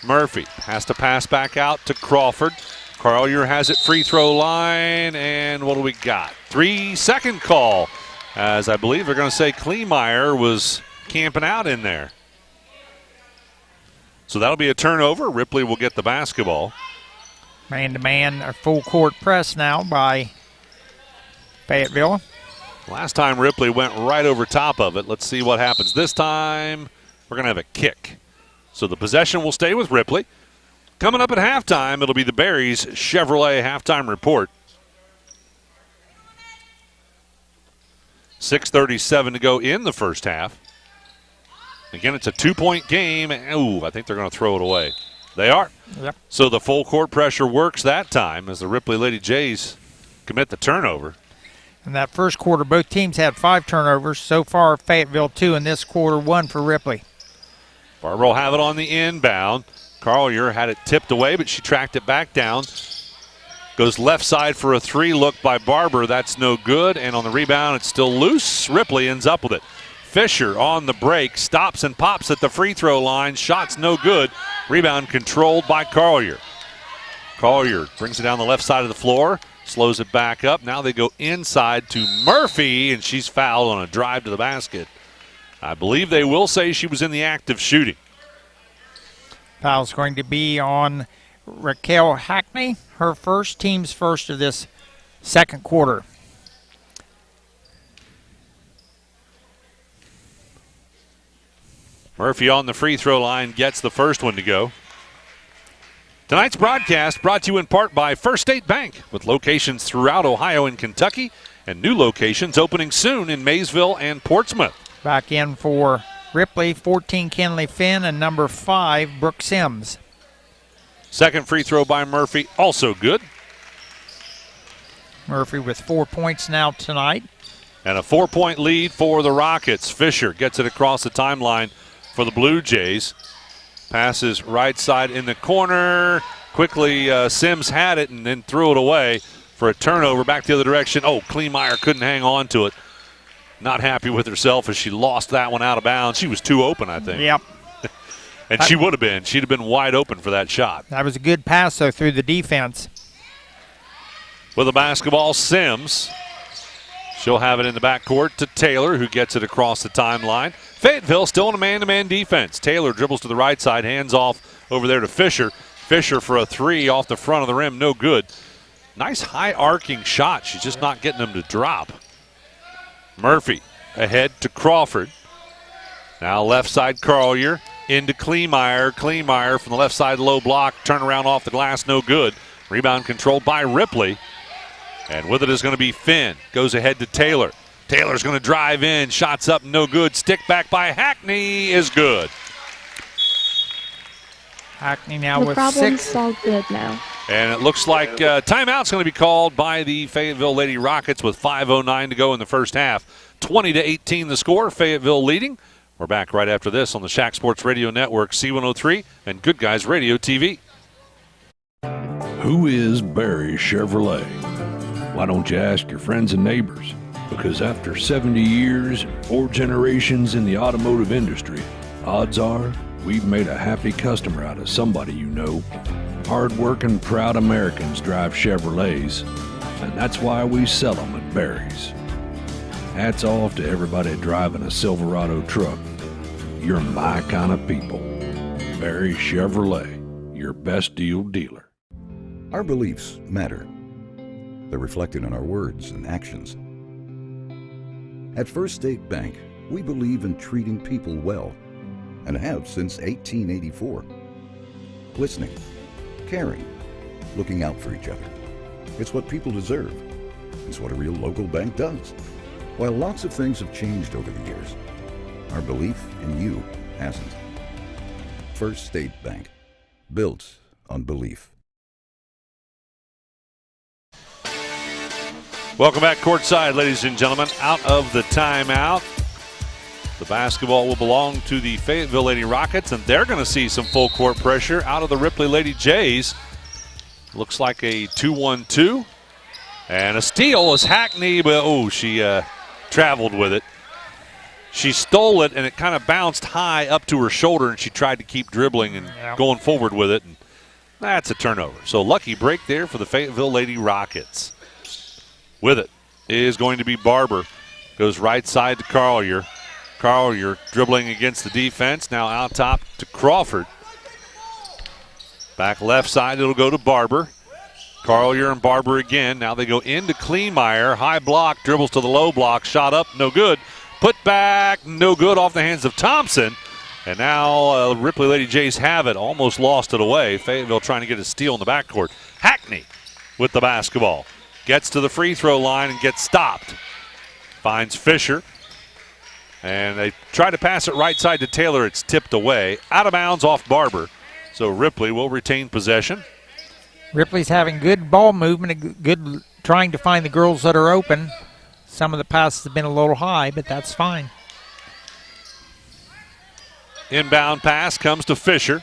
Murphy has to pass back out to Crawford. Collier has it free throw line, and what do we got? 3-second call, as I believe they're going to say Kleemeyer was camping out in there. So that'll be a turnover. Ripley will get the basketball. Man-to-man, a full court press now by Fayetteville. Last time Ripley went right over top of it. Let's see what happens. This time we're going to have a kick. So the possession will stay with Ripley. Coming up at halftime, it'll be the Berries Chevrolet halftime report. 6:37 to go in the first half. Again, it's a 2-point game. Ooh, I think they're going to throw it away. They are. Yep. So the full court pressure works that time as the Ripley Lady Jays commit the turnover. In that first quarter, both teams had 5 turnovers. So far, Fayetteville 2, in this quarter 1 for Ripley. Barber will have it on the inbound. Collier had it tipped away, but she tracked it back down. Goes left side for a 3, look by Barber. That's no good, and on the rebound, it's still loose. Ripley ends up with it. Fisher on the break, stops and pops at the free throw line. Shot's no good. Rebound controlled by Collier. Collier brings it down the left side of the floor. Slows it back up. Now they go inside to Murphy, and she's fouled on a drive to the basket. I believe they will say she was in the act of shooting. Foul's going to be on Raquel Hackney, her first, team's first of this second quarter. Murphy on the free throw line gets the first one to go. Tonight's broadcast brought to you in part by First State Bank, with locations throughout Ohio and Kentucky, and new locations opening soon in Maysville and Portsmouth. Back in for Ripley, 14 Kenley Finn, and number 5, Brooke Sims. Second free throw by Murphy, also good. Murphy with 4 points now tonight. And a 4-point lead for the Rockets. Fisher gets it across the timeline for the Blue Jays. Passes right side in the corner. Quickly, Sims had it and then threw it away for a turnover back the other direction. Oh, Kleemeyer couldn't hang on to it. Not happy with herself as she lost that one out of bounds. She was too open, I think. Yep. And she would have been. She'd have been wide open for that shot. That was a good pass, though, through the defense. With the basketball, Sims. She'll have it in the backcourt to Taylor, who gets it across the timeline. Fayetteville still in a man-to-man defense. Taylor dribbles to the right side, hands off over there to Fisher. Fisher for a 3 off the front of the rim, no good. Nice high arcing shot. She's just not getting them to drop. Murphy ahead to Crawford. Now left side Carlier into Kleemeyer. Kleemeyer from the left side low block. Turnaround off the glass, no good. Rebound controlled by Ripley. And with it is going to be Finn. Goes ahead to Taylor. Taylor's going to drive in. Shots up, no good. Stick back by Hackney is good. Hackney now The with problem's 6. all good now. And it looks like timeout's going to be called by the Fayetteville Lady Rockets with 5:09 to go in the first half. 20-18 the score. Fayetteville leading. We're back right after this on the Shack Sports Radio Network, C103, and Good Guys Radio TV. Who is Barry Chevrolet? Why don't you ask your friends and neighbors? Because after 70 years and 4 generations in the automotive industry, odds are we've made a happy customer out of somebody you know. Hard-working, proud Americans drive Chevrolets, and that's why we sell them at Barry's. Hats off to everybody driving a Silverado truck. You're my kind of people. Barry Chevrolet, your best deal dealer. Our beliefs matter. They're reflected in our words and actions. At First State Bank, we believe in treating people well, and have since 1884. Listening, caring, looking out for each other. It's what people deserve. It's what a real local bank does. While lots of things have changed over the years, our belief in you hasn't. First State Bank, built on belief. Welcome back courtside, ladies and gentlemen. Out of the timeout. The basketball will belong to the Fayetteville Lady Rockets, and they're going to see some full court pressure out of the Ripley Lady Jays. Looks like a 2-1-2. And a steal is Hackney, but she traveled with it. She stole it, and it kind of bounced high up to her shoulder, and she tried to keep dribbling and going forward with it. And that's a turnover. So lucky break there for the Fayetteville Lady Rockets. With it is going to be Barber. Goes right side to Carlier. Carlier dribbling against the defense. Now out top to Crawford. Back left side, it'll go to Barber. Carlier and Barber again. Now they go into Kleemeyer. High block, dribbles to the low block. Shot up, no good. Put back, no good off the hands of Thompson. And now Ripley Lady Jays have it. Almost lost it away. Fayetteville trying to get a steal in the backcourt. Hackney with the basketball. Gets to the free throw line and gets stopped. Finds Fisher. And they try to pass it right side to Taylor. It's tipped away. Out of bounds off Barber. So Ripley will retain possession. Ripley's having good ball movement, good trying to find the girls that are open. Some of the passes have been a little high, but that's fine. Inbound pass comes to Fisher.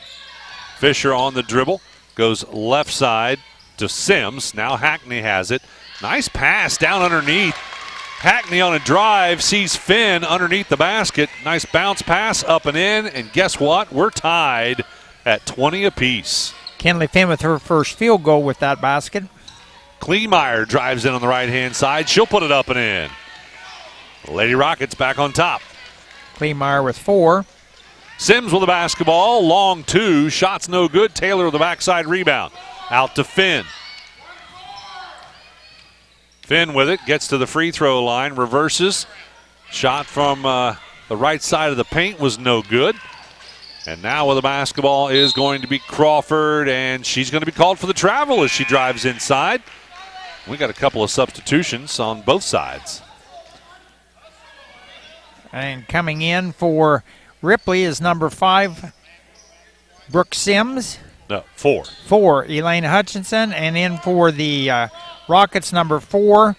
Fisher on the dribble. Goes left side to Sims. Now Hackney has it. Nice pass down underneath. Hackney on a drive sees Finn underneath the basket. Nice bounce pass up and in. And guess what? We're tied at 20 apiece. Kenley Finn with her first field goal with that basket. Kleemeyer drives in on the right-hand side. She'll put it up and in. Lady Rockets back on top. Kleemeyer with 4. Sims with the basketball. Long 2. Shots no good. Taylor with the backside rebound. Out to Finn. Finn with it. Gets to the free throw line. Reverses. Shot from the right side of the paint was no good. And now with the basketball is going to be Crawford, and she's going to be called for the travel as she drives inside. We got a couple of substitutions on both sides. And coming in for Ripley is number 5, Brooke Sims. No, 4. 4, Elaine Hutchinson. And in for the Rockets, number 4,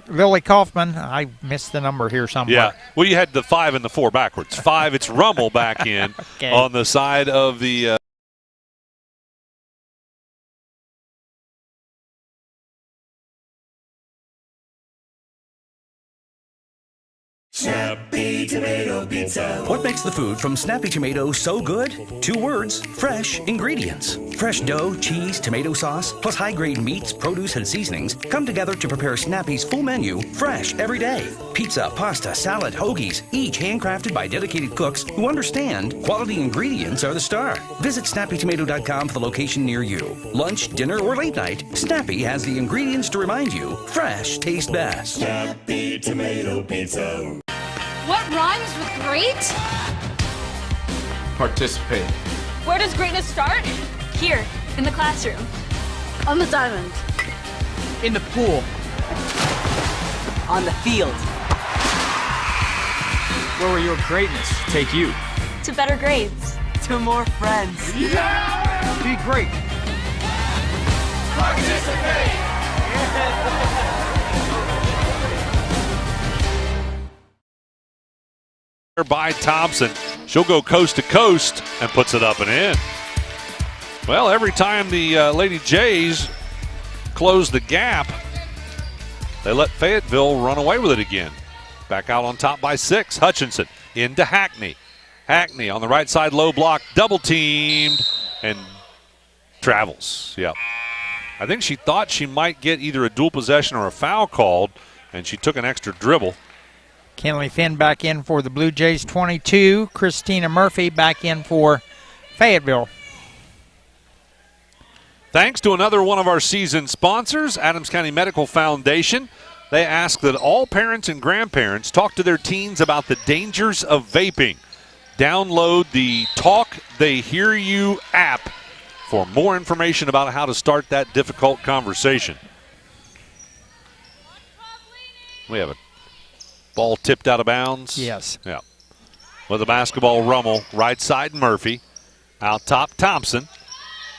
Lily Kaufman. I missed the number here somewhere. Yeah, well, you had the 5 and the 4 backwards. 5, it's Rummel back in okay. On the side of the Snappy Tomato Pizza. What makes the food from Snappy Tomato so good? 2 words, fresh ingredients. Fresh dough, cheese, tomato sauce, plus high-grade meats, produce, and seasonings come together to prepare Snappy's full menu, fresh every day. Pizza, pasta, salad, hoagies, each handcrafted by dedicated cooks who understand quality ingredients are the star. Visit snappytomato.com for the location near you. Lunch, dinner, or late night, Snappy has the ingredients to remind you fresh tastes best. Snappy Tomato Pizza. What rhymes with great? Participate. Where does greatness start? Here, in the classroom. On the diamond. In the pool. On the field. Where will your greatness take you? To better grades. To more friends. Yeah! Be great. Participate. By Thompson. She'll go coast to coast and puts it up and in. Well, every time the Lady Jays close the gap, they let Fayetteville run away with it again. Back out on top by 6. Hutchinson into Hackney. Hackney on the right side, low block, double teamed, and travels. Yep. I think she thought she might get either a dual possession or a foul called, and she took an extra dribble. Kenley Finn back in for the Blue Jays, 22. Christina Murphy back in for Fayetteville. Thanks to another one of our season sponsors, Adams County Medical Foundation. They ask that all parents and grandparents talk to their teens about the dangers of vaping. Download the Talk They Hear You app for more information about how to start that difficult conversation. We have a ball tipped out of bounds. Yes. Yeah. With the basketball, Rummel, right side Murphy. Out top, Thompson.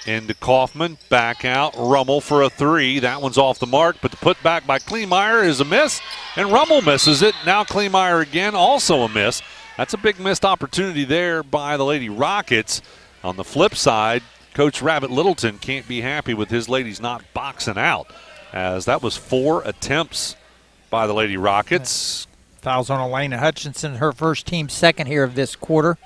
Into Kaufman, back out. Rummel for a 3. That one's off the mark, but the putback by Kleemeyer is a miss, and Rummel misses it. Now Kleemeyer again, also a miss. That's a big missed opportunity there by the Lady Rockets. On the flip side, Coach Rabbit Littleton can't be happy with his ladies not boxing out, as that was 4 attempts by the Lady Rockets. Fouls on Elena Hutchinson, her first team second here of this quarter.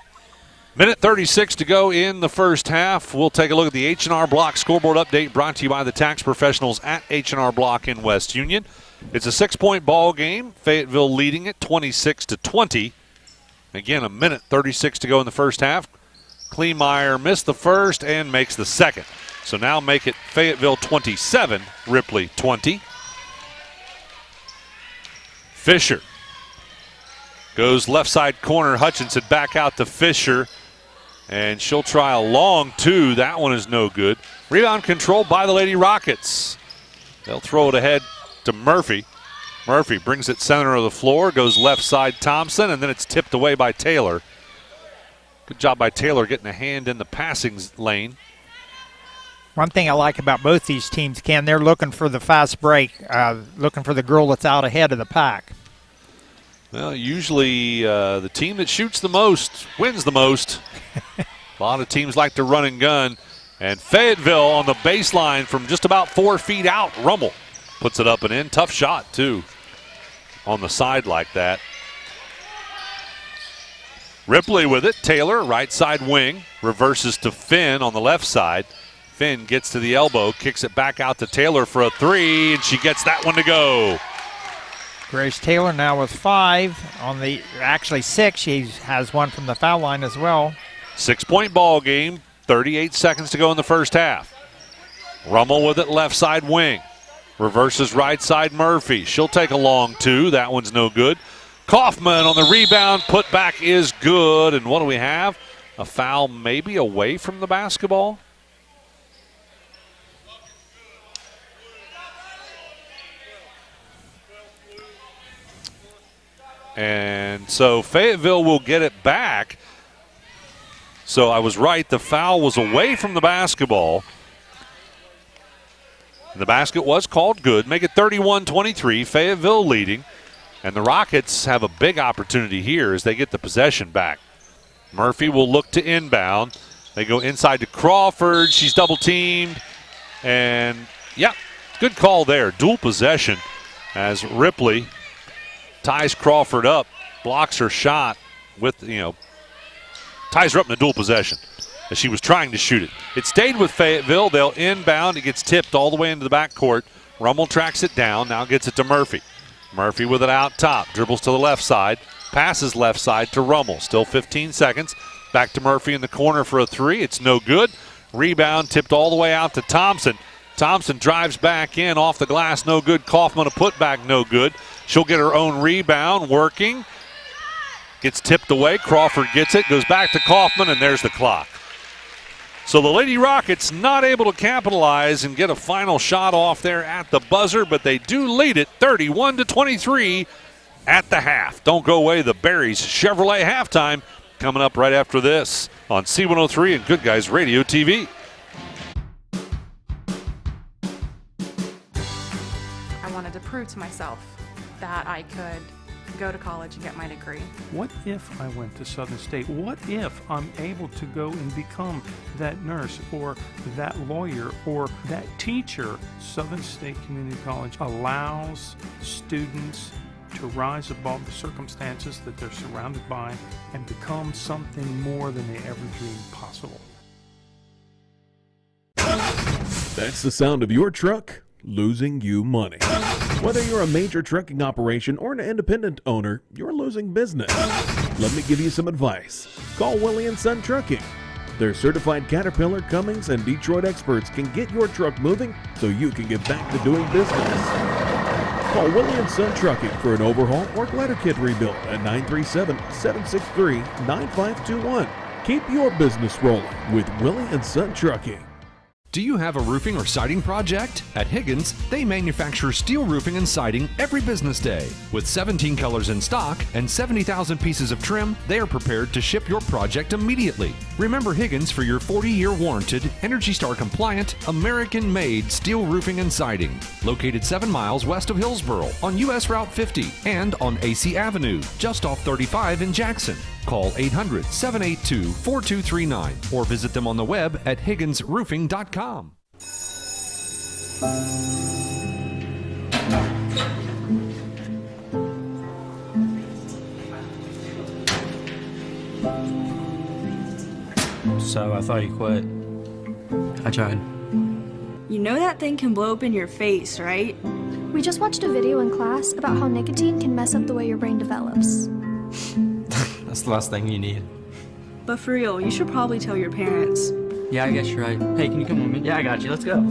Minute 36 to go in the first half. We'll take a look at the H&R Block scoreboard update brought to you by the tax professionals at H&R Block in West Union. It's a 6-point ball game. Fayetteville leading it 26-20. Again, a minute 36 to go in the first half. Kleemeyer missed the first and makes the second. So now make it Fayetteville 27, Ripley 20. Fisher goes left side corner. Hutchinson back out to Fisher. And she'll try a long 2. That one is no good. Rebound controlled by the Lady Rockets. They'll throw it ahead to Murphy. Murphy brings it center of the floor, goes left side Thompson, and then it's tipped away by Taylor. Good job by Taylor getting a hand in the passing lane. One thing I like about both these teams, Ken, they're looking for the fast break, looking for the girl that's out ahead of the pack. Well, usually the team that shoots the most wins the most. A lot of teams like to run and gun. And Fayetteville on the baseline from just about 4 feet out. Rummel puts it up and in. Tough shot, too, on the side like that. Ripley with it. Taylor, right side wing. Reverses to Finn on the left side. Finn gets to the elbow, kicks it back out to Taylor for a 3, and she gets that one to go. Grace Taylor now with 5 on the, actually 6. She has one from the foul line as well. 6-point ball game, 38 seconds to go in the first half. Rummel with it left side wing. Reverses right side Murphy. She'll take a long 2. That one's no good. Kaufman on the rebound. Putback is good. And what do we have? A foul maybe away from the basketball. And so Fayetteville will get it back. So I was right. The foul was away from the basketball. The basket was called good. Make it 31-23. Fayetteville leading. And the Rockets have a big opportunity here as they get the possession back. Murphy will look to inbound. They go inside to Crawford. She's double teamed. And, yeah, good call there. Dual possession as Ripley ties Crawford up, blocks her shot, with, ties her up in a dual possession as she was trying to shoot it. It stayed with Fayetteville. They'll inbound. It gets tipped all the way into the backcourt. Rummel tracks it down. Now gets it to Murphy. Murphy with it out top. Dribbles to the left side. Passes left side to Rummel. Still 15 seconds. Back to Murphy in the corner for a three. It's no good. Rebound tipped all the way out to Thompson. Thompson drives back in off the glass. No good. Kaufman a putback. No good. She'll get her own rebound. Working. Gets tipped away. Crawford gets it. Goes back to Kaufman, and there's the clock. So the Lady Rockets not able to capitalize and get a final shot off there at the buzzer, but they do lead it 31-23 at the half. Don't go away. The Berries Chevrolet halftime coming up right after this on C103 and Good Guys Radio TV. I wanted to prove to myself that I could go to college and get my degree. What if I went to Southern State? What if I'm able to go and become that nurse or that lawyer or that teacher? Southern State Community College allows students to rise above the circumstances that they're surrounded by and become something more than they ever dreamed possible. That's the sound of your truck losing you money. Whether you're a major trucking operation or an independent owner, you're losing business. Let me give you some advice. Call Willie & Son Trucking. Their certified Caterpillar, Cummins, and Detroit experts can get your truck moving so you can get back to doing business. Call Willie & Son Trucking for an overhaul or glider kit rebuild at 937-763-9521. Keep your business rolling with Willie & Son Trucking. Do you have a roofing or siding project? At Higgins, they manufacture steel roofing and siding every business day. With 17 colors in stock and 70,000 pieces of trim, they are prepared to ship your project immediately. Remember Higgins for your 40-year warranted, ENERGY STAR compliant, American-made steel roofing and siding. Located 7 miles west of Hillsboro on US Route 50 and on AC Avenue, just off 35 in Jackson. Call 800-782-4239 or visit them on the web at higginsroofing.com. So I thought you quit. I tried. You know that thing can blow up in your face, right? We just watched a video in class about how nicotine can mess up the way your brain develops. That's the last thing you need. But for real, you should probably tell your parents. Yeah, I guess you're right. Hey, can you come with me? Yeah, I got you. Let's go.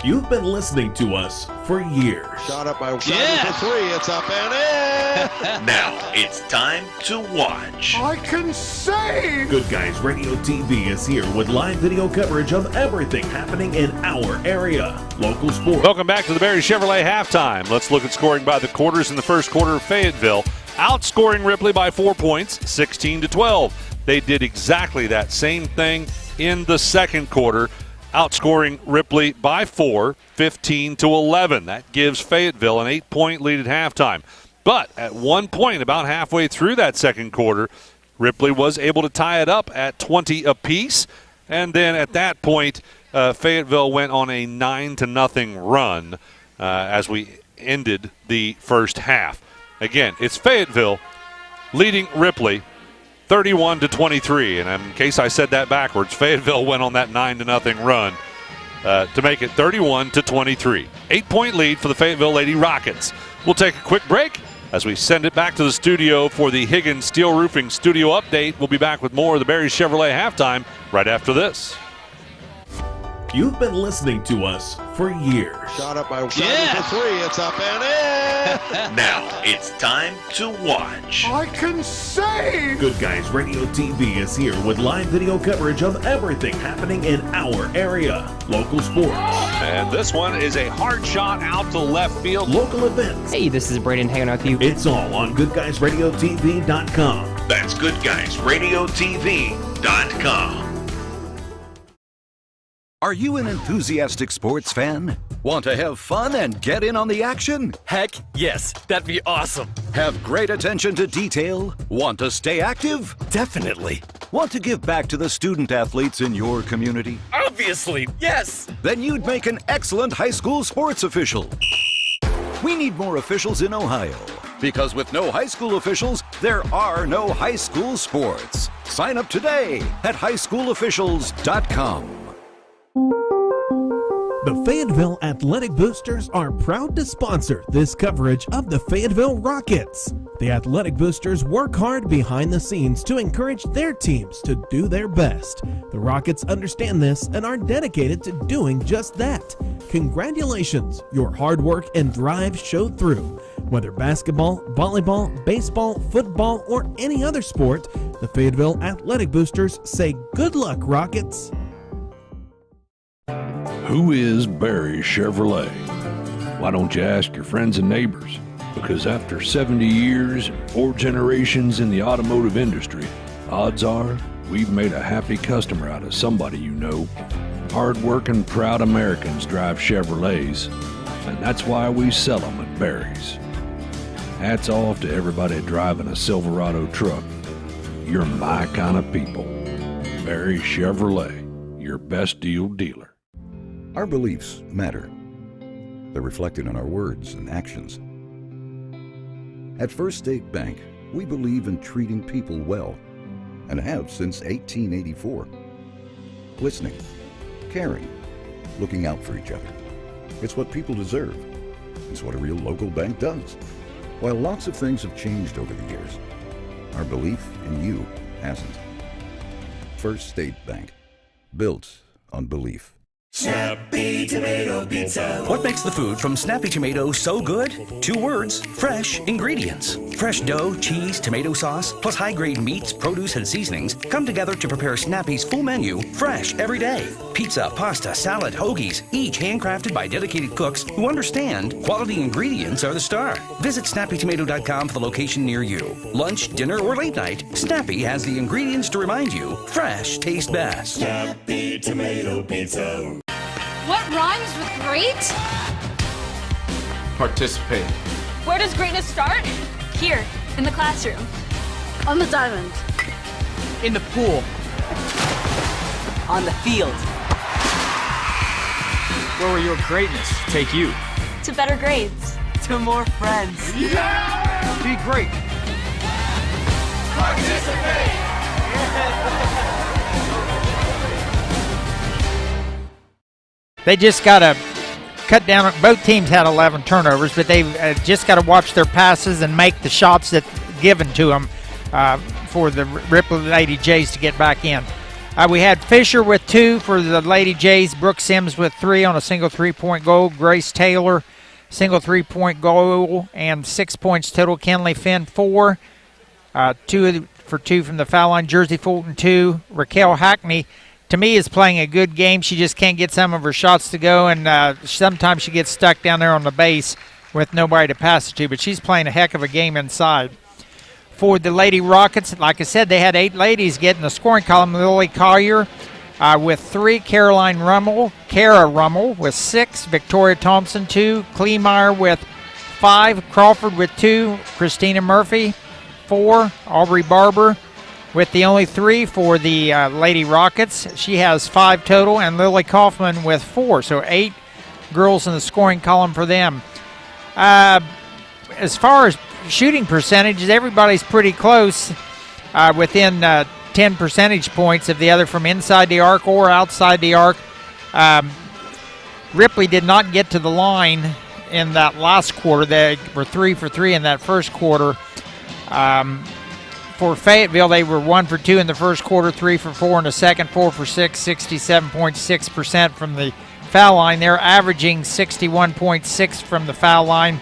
You've been listening to us for years. Shot up by Simon for three. It's up and in. Now it's time to watch. I can save. Good Guys Radio TV is here with live video coverage of everything happening in our area. Local sports. Welcome back to the Berry Chevrolet halftime. Let's look at scoring by the quarters in the first quarter of Fayetteville. Outscoring Ripley by 4 points, 16-12. They did exactly that same thing in the second quarter. Outscoring Ripley by 4, 15-11. That gives Fayetteville an 8-point lead at halftime. But at one point, about halfway through that second quarter, Ripley was able to tie it up at 20 apiece. And then at that point, Fayetteville went on a 9-0 run as we ended the first half. Again, it's Fayetteville leading Ripley 31-23, and in case I said that backwards, Fayetteville went on that 9-0 run to make it 31-23. 8-point lead for the Fayetteville Lady Rockets. We'll take a quick break as we send it back to the studio for the Higgins Steel Roofing Studio Update. We'll be back with more of the Berry Chevrolet halftime right after this. You've been listening to us for years. Shot up by Simon for three. It's up and in. Now it's time to watch. I can save. Good Guys Radio TV is here with live video coverage of everything happening in our area. Local sports. And this one is a hard shot out to left field. Local events. Hey, this is Braden hanging out with you. It's all on Goodguysradiotv.com. That's Goodguysradiotv.com. Are you an enthusiastic sports fan? Want to have fun and get in on the action? Heck, yes. That'd be awesome. Have great attention to detail? Want to stay active? Definitely. Want to give back to the student athletes in your community? I'll Obviously, yes. Then you'd make an excellent high school sports official. We need more officials in Ohio, because with no high school officials, there are no high school sports. Sign up today at highschoolofficials.com. The Fayetteville Athletic Boosters are proud to sponsor this coverage of the Fayetteville Rockets. The Athletic Boosters work hard behind the scenes to encourage their teams to do their best. The Rockets understand this and are dedicated to doing just that. Congratulations, your hard work and drive showed through. Whether basketball, volleyball, baseball, football, or any other sport, the Fayetteville Athletic Boosters say good luck, Rockets. Who is Barry Chevrolet? Why don't you ask your friends and neighbors? Because after 70 years and 4 generations in the automotive industry, odds are we've made a happy customer out of somebody you know. Hard-working, proud Americans drive Chevrolets, and that's why we sell them at Barry's. Hats off to everybody driving a Silverado truck. You're my kind of people. Barry Chevrolet, your best deal dealer. Our beliefs matter. They're reflected in our words and actions. At First State Bank, we believe in treating people well, and have since 1884. Listening, caring, looking out for each other. It's what people deserve. It's what a real local bank does. While lots of things have changed over the years, our belief in you hasn't. First State Bank, built on belief. Snappy Tomato Pizza. What makes the food from Snappy Tomato so good? 2 words, fresh ingredients. Fresh dough, cheese, tomato sauce, plus high-grade meats, produce, and seasonings come together to prepare Snappy's full menu, fresh every day. Pizza, pasta, salad, hoagies, each handcrafted by dedicated cooks who understand quality ingredients are the star. Visit snappytomato.com for the location near you. Lunch, dinner, or late night, Snappy has the ingredients to remind you fresh tastes best. Snappy Tomato Pizza. What rhymes with great? Participate. Where does greatness start? Here, in the classroom. On the diamond. In the pool. On the field. Where will your greatness take you? To better grades. To more friends. Yeah! Be great. Participate! They just got to cut down. Both teams had 11 turnovers, but they've just got to watch their passes and make the shots that given to them for the Ripley Lady Jays to get back in. We had Fisher with 2 for the Lady Jays, Brooke Sims with 3 on a single 3-point goal, Grace Taylor single 3-point goal, and 6 points total. Kenley Finn 4, 2 for 2 from the foul line. Jersey Fulton 2. Raquel Hackney, to me, is playing a good game. She just can't get some of her shots to go, and sometimes she gets stuck down there on the base with nobody to pass it to, but she's playing a heck of a game inside. For the Lady Rockets, like I said, they had 8 ladies get in the scoring column. Lily Collier with 3, Kara Rummel with 6, Victoria Thompson 2, Kleemeyer with 5, Crawford with 2, Christina Murphy 4, Aubrey Barber with the only 3 for the Lady Rockets. She has 5 total, and Lily Kaufman with 4. So 8 girls in the scoring column for them. As far as shooting percentages, everybody's pretty close, within 10 percentage points of the other from inside the arc or outside the arc. Ripley did not get to the line in that last quarter. They were 3 for 3 in that first quarter. For Fayetteville, they were 1 for 2 in the first quarter, 3 for 4 in the second, 4 for 6, 67.6% from the foul line. They're averaging 61.6 from the foul line.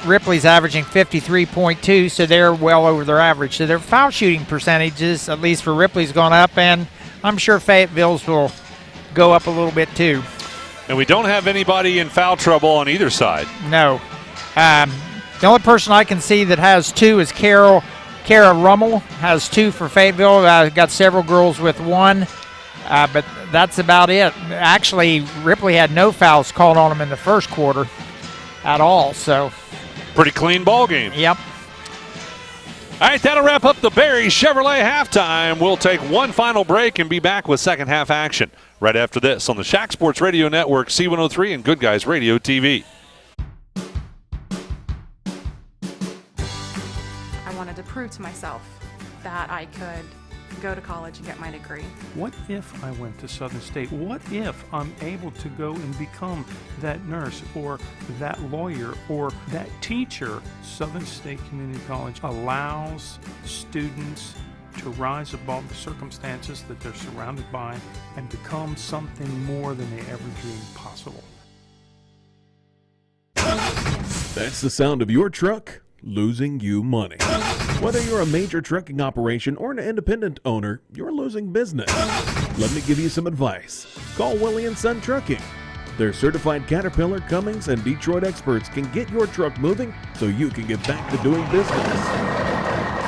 Ripley's averaging 53.2, so they're well over their average. So their foul shooting percentages, at least for Ripley's, gone up, and I'm sure Fayetteville's will go up a little bit too. And we don't have anybody in foul trouble on either side. No. The only person I can see that has 2 is Kara Rummel, has 2 for Fayetteville. Got several girls with 1, but that's about it. Actually, Ripley had no fouls called on them in the first quarter at all. So pretty clean ball game. Yep. All right, that'll wrap up the Barry Chevrolet halftime. We'll take one final break and be back with second half action right after this on the Shack Sports Radio Network, C103, and Good Guys Radio TV. I wanted to prove to myself that I could go to college and get my degree. What if I went to Southern State? What if I'm able to go and become that nurse or that lawyer or that teacher? Southern State Community College allows students to rise above the circumstances that they're surrounded by and become something more than they ever dreamed possible. That's the sound of your truck losing you money. Whether you're a major trucking operation or an independent owner, you're losing business. Let me give you some advice. Call Willie & Son Trucking. Their certified Caterpillar, Cummins, and Detroit experts can get your truck moving so you can get back to doing business.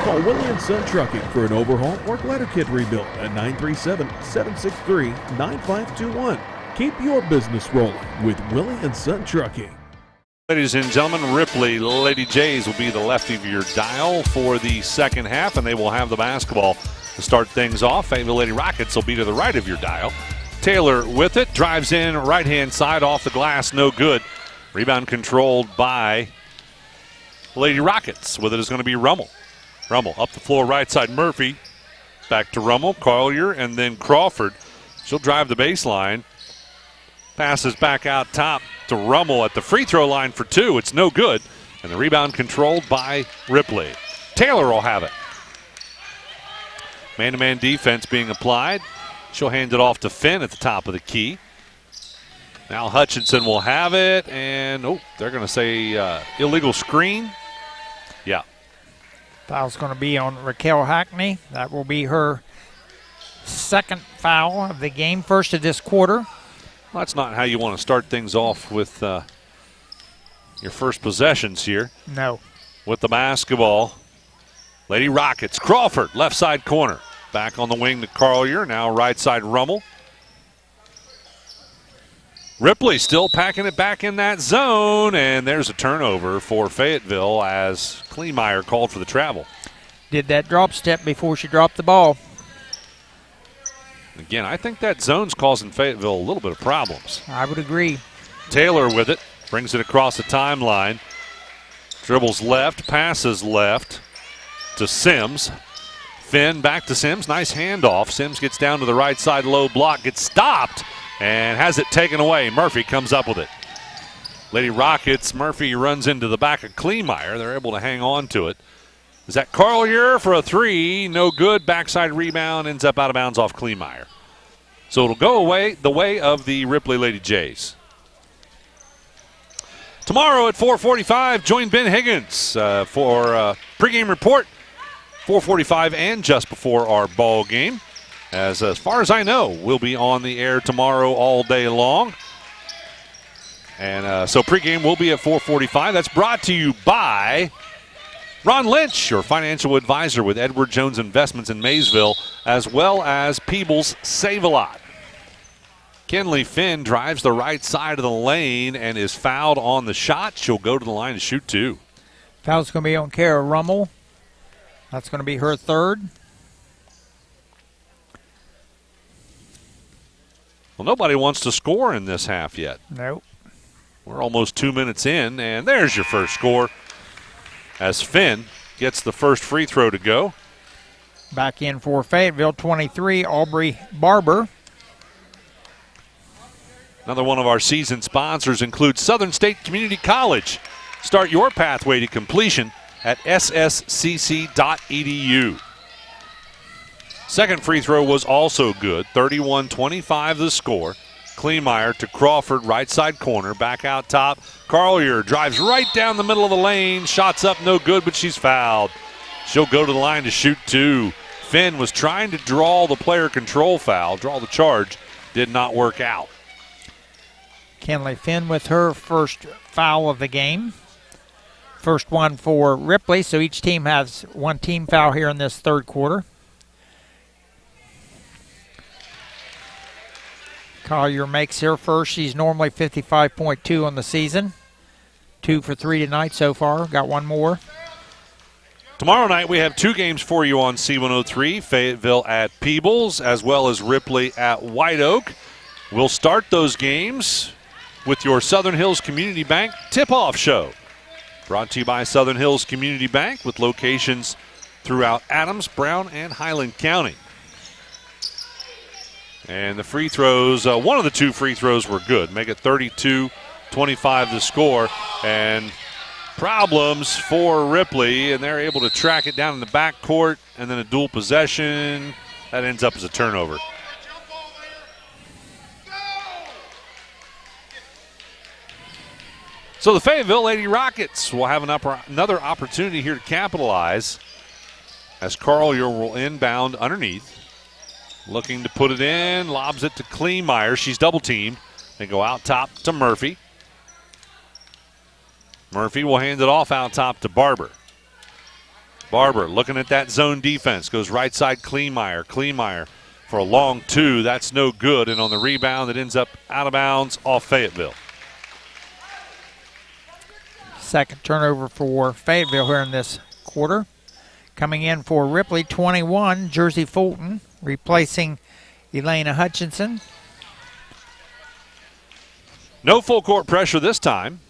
Call Willie & Son Trucking for an overhaul or glider kit rebuild at 937-763-9521. Keep your business rolling with Willie & Son Trucking. Ladies and gentlemen, Ripley Lady Jays will be the left of your dial for the second half, and they will have the basketball to start things off. Fayetteville Lady Rockets will be to the right of your dial. Taylor with it, drives in right-hand side off the glass, no good. Rebound controlled by Lady Rockets. With it is going to be Rummel. Rummel up the floor right side, Murphy. Back to Rummel, Collier, and then Crawford. She'll drive the baseline. Passes back out top to Rummel at the free throw line for two. It's no good. And the rebound controlled by Ripley. Taylor will have it. Man-to-man defense being applied. She'll hand it off to Finn at the top of the key. Now Hutchinson will have it. And, they're going to say illegal screen. Yeah. Foul's going to be on Raquel Hackney. That will be her second foul of the game, first of this quarter. Well, that's not how you want to start things off with your first possessions here. No. With the basketball, Lady Rockets. Crawford, left side corner. Back on the wing to Collier. Now right side Rummel. Ripley still packing it back in that zone. And there's a turnover for Fayetteville as Kleemeyer called for the travel. Did that drop step before she dropped the ball. Again, I think that zone's causing Fayetteville a little bit of problems. I would agree. Taylor with it. Brings it across the timeline. Dribbles left, passes left to Sims. Finn back to Sims. Nice handoff. Sims gets down to the right side, low block, gets stopped, and has it taken away. Murphy comes up with it. Lady Rockets, Murphy runs into the back of Kleemeyer. They're able to hang on to it. Is that Collier for a three? No good. Backside rebound ends up out of bounds off Kleemeyer. So it'll go away the way of the Ripley Lady Jays. Tomorrow at 4:45, join Ben Higgins for a pregame report. 4:45 and just before our ball game. As far as I know, we'll be on the air tomorrow all day long. And so pregame will be at 4:45. That's brought to you by Ron Lynch, your financial advisor with Edward Jones Investments in Maysville, as well as Peebles Save-A-Lot. Kenley Finn drives the right side of the lane and is fouled on the shot. She'll go to the line to shoot two. Foul's going to be on Kara Rummel. That's going to be her third. Well, nobody wants to score in this half yet. Nope. We're almost 2 minutes in, and there's your first score as Finn gets the first free throw to go. Back in for Fayetteville, 23, Aubrey Barber. Another one of our season sponsors includes Southern State Community College. Start your pathway to completion at sscc.edu. Second free throw was also good, 31-25 the score. Kleemeyer to Crawford, right side corner, back out top. Collier drives right down the middle of the lane. Shots up, no good, but she's fouled. She'll go to the line to shoot two. Finn was trying to draw the player control foul, draw the charge. Did not work out. Kenley Finn with her first foul of the game. First one for Ripley, so each team has one team foul here in this third quarter. Collier makes her first. She's normally 55.2 on the season. 2 for 3 tonight so far. Got one more. Tomorrow night we have 2 games for you on C103, Fayetteville at Peebles as well as Ripley at White Oak. We'll start those games with your Southern Hills Community Bank tip-off show. Brought to you by Southern Hills Community Bank with locations throughout Adams, Brown, and Highland County. And the free throws, one of the 2 free throws were good. Make it 32-25 the score. And problems for Ripley, and they're able to track it down in the backcourt, and then a dual possession. That ends up as a turnover. So the Fayetteville Lady Rockets will have another opportunity here to capitalize as Carlier will inbound underneath. Looking to put it in, lobs it to Kleemeyer. She's double-teamed. They go out top to Murphy. Murphy will hand it off out top to Barber. Barber looking at that zone defense. Goes right side Kleemeyer. Kleemeyer for a long 2. That's no good. And on the rebound, it ends up out of bounds off Fayetteville. Second turnover for Fayetteville here in this quarter. Coming in for Ripley, 21, Jersey Fulton, replacing Elena Hutchinson. No full court pressure this time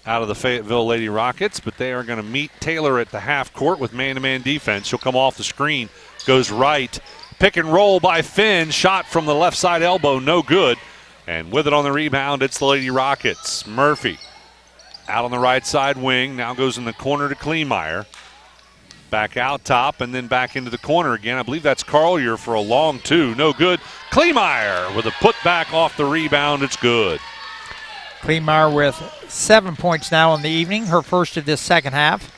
out of the Fayetteville Lady Rockets, but they are going to meet Taylor at the half court with man-to-man defense. She'll come off the screen, goes right. Pick and roll by Finn, shot from the left side elbow, no good. And with it on the rebound, it's the Lady Rockets. Murphy out on the right side wing, now goes in the corner to Kleemeyer. Back out top and then back into the corner again. I believe that's Carlier for a long 2. No good. Kleemeyer with a putback off the rebound. It's good. Kleemeyer with 7 points now in the evening, her first of this second half.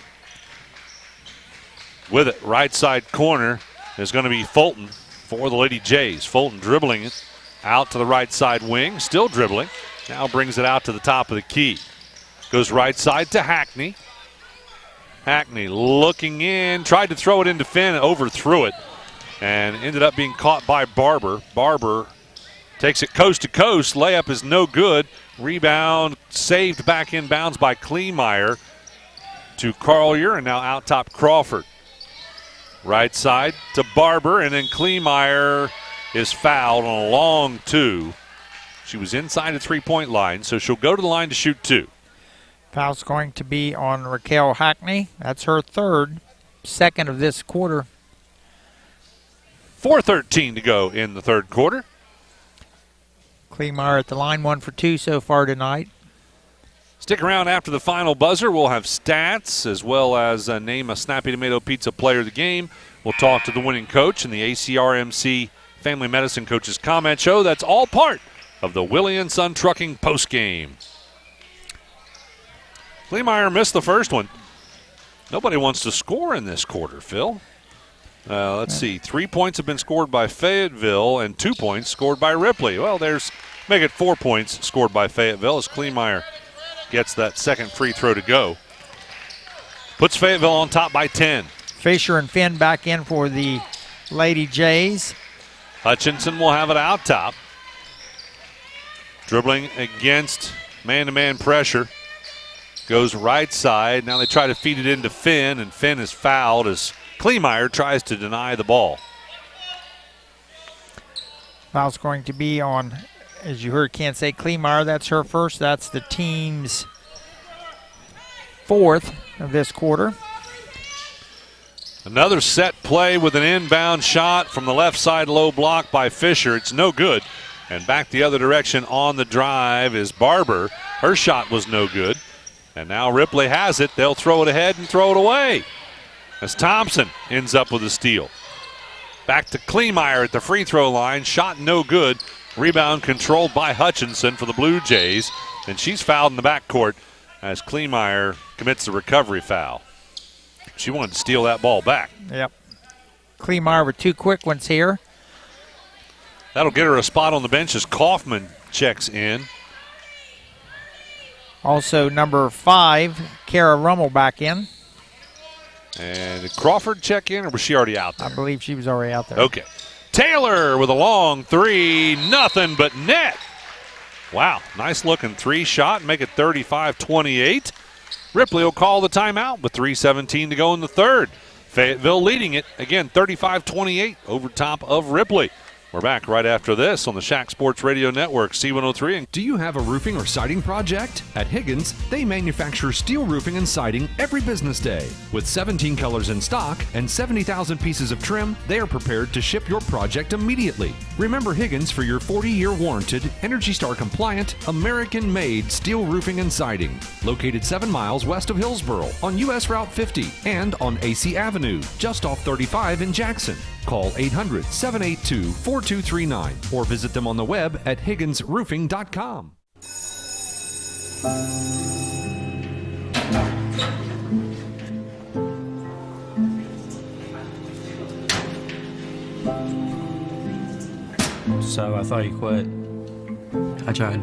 With it, right side corner is going to be Fulton for the Lady Jays. Fulton dribbling it out to the right side wing, still dribbling. Now brings it out to the top of the key. Goes right side to Hackney. Hackney looking in, tried to throw it into Finn, overthrew it, and ended up being caught by Barber. Barber takes it coast to coast. Layup is no good. Rebound saved back in bounds by Kleemeyer to Carlier, and now out top Crawford. Right side to Barber, and then Kleemeyer is fouled on a long 2. She was inside the three-point line, so she'll go to the line to shoot 2. Foul's going to be on Raquel Hackney. That's her second of this quarter. 4:13 to go in the third quarter. Kleemeyer at the line, 1 for 2 so far tonight. Stick around after the final buzzer. We'll have stats as well as name a Snappy Tomato Pizza player of the game. We'll talk to the winning coach and the ACRMC Family Medicine Coaches Comment Show. That's all part of the Willie & Son Trucking postgame. Kleemeyer missed the first one. Nobody wants to score in this quarter, Phil. Let's see. 3 points have been scored by Fayetteville and 2 points scored by Ripley. Well, make it 4 points scored by Fayetteville as Kleemeyer gets that second free throw to go. Puts Fayetteville on top by 10. Fisher and Finn back in for the Lady Jays. Hutchinson will have it out top. Dribbling against man-to-man pressure. Goes right side. Now they try to feed it into Finn, and Finn is fouled as Kleemeyer tries to deny the ball. Foul's going to be on, as you heard Ken say, Kleemeyer. That's her first. That's the team's 4th of this quarter. Another set play with an inbound shot from the left side, low block by Fisher. It's no good. And back the other direction on the drive is Barber. Her shot was no good. And now Ripley has it. They'll throw it ahead and throw it away as Thompson ends up with a steal. Back to Kleemeyer at the free throw line. Shot no good. Rebound controlled by Hutchinson for the Blue Jays. And she's fouled in the backcourt as Kleemeyer commits the recovery foul. She wanted to steal that ball back. Yep. Kleemeyer with 2 quick ones here. That'll get her a spot on the bench as Kaufman checks in. Also, number 5, Kara Rummel back in. And did Crawford check in, or was she already out there? I believe she was already out there. Okay. Taylor with a long 3, nothing but net. Wow, nice looking 3 shot, make it 35-28. Ripley will call the timeout with 3:17 to go in the third. Fayetteville leading it, again, 35-28 over top of Ripley. We're back right after this on the Shack Sports Radio Network, C103. Do you have a roofing or siding project? At Higgins, they manufacture steel roofing and siding every business day. With 17 colors in stock and 70,000 pieces of trim, they are prepared to ship your project immediately. Remember Higgins for your 40-year warranted, Energy Star compliant, American-made steel roofing and siding. Located 7 miles west of Hillsboro on US Route 50 and on AC Avenue, just off 35 in Jackson. Call 800-782-4239 or visit them on the web at higginsroofing.com. So I thought you quit. I tried.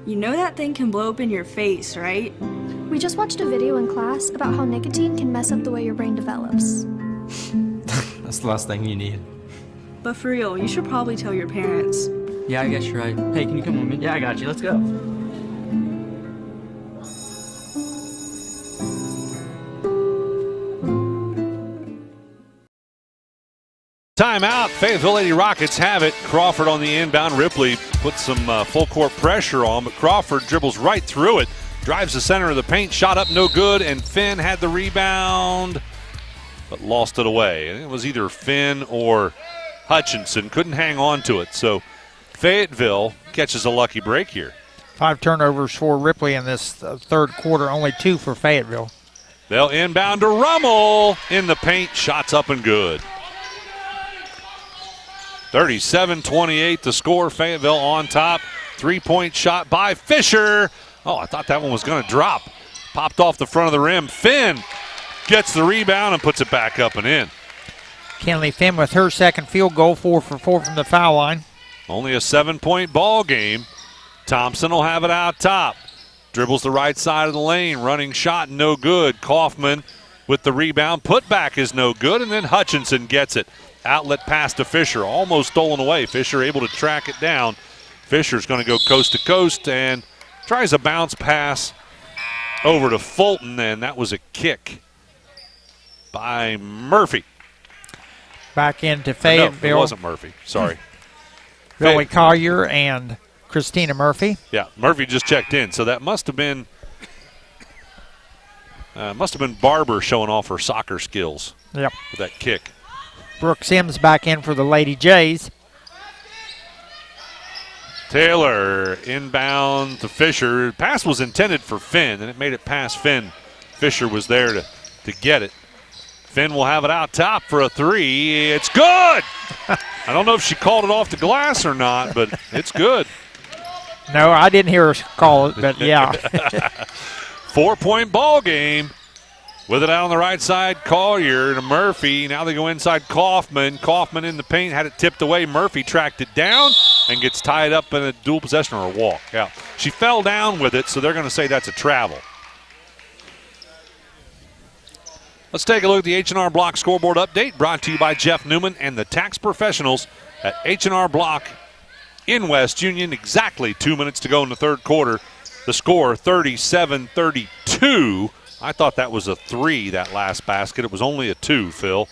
You know that thing can blow up in your face, right? We just watched a video in class about how nicotine can mess up the way your brain develops. That's the last thing you need. But for real, you should probably tell your parents. Yeah, I guess you're right. Hey, can you come with me? Yeah, I got you. Let's go. Timeout. Fayetteville Lady Rockets have it. Crawford on the inbound. Ripley puts some full court pressure on, but Crawford dribbles right through it. Drives the center of the paint. Shot up, no good, and Finn had the rebound, but lost it away. It was either Finn or Hutchinson. Couldn't hang on to it. So Fayetteville catches a lucky break here. 5 turnovers for Ripley in this third quarter, only 2 for Fayetteville. They'll inbound to Rummel in the paint. Shots up and good. 37-28 the score. Fayetteville on top. 3-point shot by Fisher. Oh, I thought that one was going to drop. Popped off the front of the rim. Finn gets the rebound and puts it back up and in. Kenley Finn with her second field goal, 4 for 4 from the foul line. Only a 7-point ball game. Thompson will have it out top. Dribbles the right side of the lane. Running shot, no good. Kaufman with the rebound. Putback is no good, and then Hutchinson gets it. Outlet pass to Fisher, almost stolen away. Fisher able to track it down. Fisher's going to go coast to coast and tries a bounce pass over to Fulton, and that was a kick by Murphy. Back into Fayetteville. No, it wasn't Murphy. Sorry. Billy Collier and Christina Murphy. Yeah, Murphy just checked in, so that must have been Barber showing off her soccer skills. Yep. With that kick. Brooke Sims back in for the Lady Jays. Taylor inbound to Fisher. Pass was intended for Finn, and it made it past Finn. Fisher was there to get it. Finn will have it out top for a 3. It's good! I don't know if she called it off the glass or not, but it's good. No, I didn't hear her call it, but yeah. 4-point ball game. With it out on the right side, Collier to Murphy. Now they go inside Kaufman. Kaufman in the paint, had it tipped away. Murphy tracked it down and gets tied up in a dual possession or a walk. Yeah, she fell down with it, so they're going to say that's a travel. Let's take a look at the H&R Block scoreboard update, brought to you by Jeff Newman and the tax professionals at H&R Block in West Union. Exactly 2 minutes to go in the third quarter. The score, 37-32. I thought that was a 3, that last basket. It was only a 2, Phil.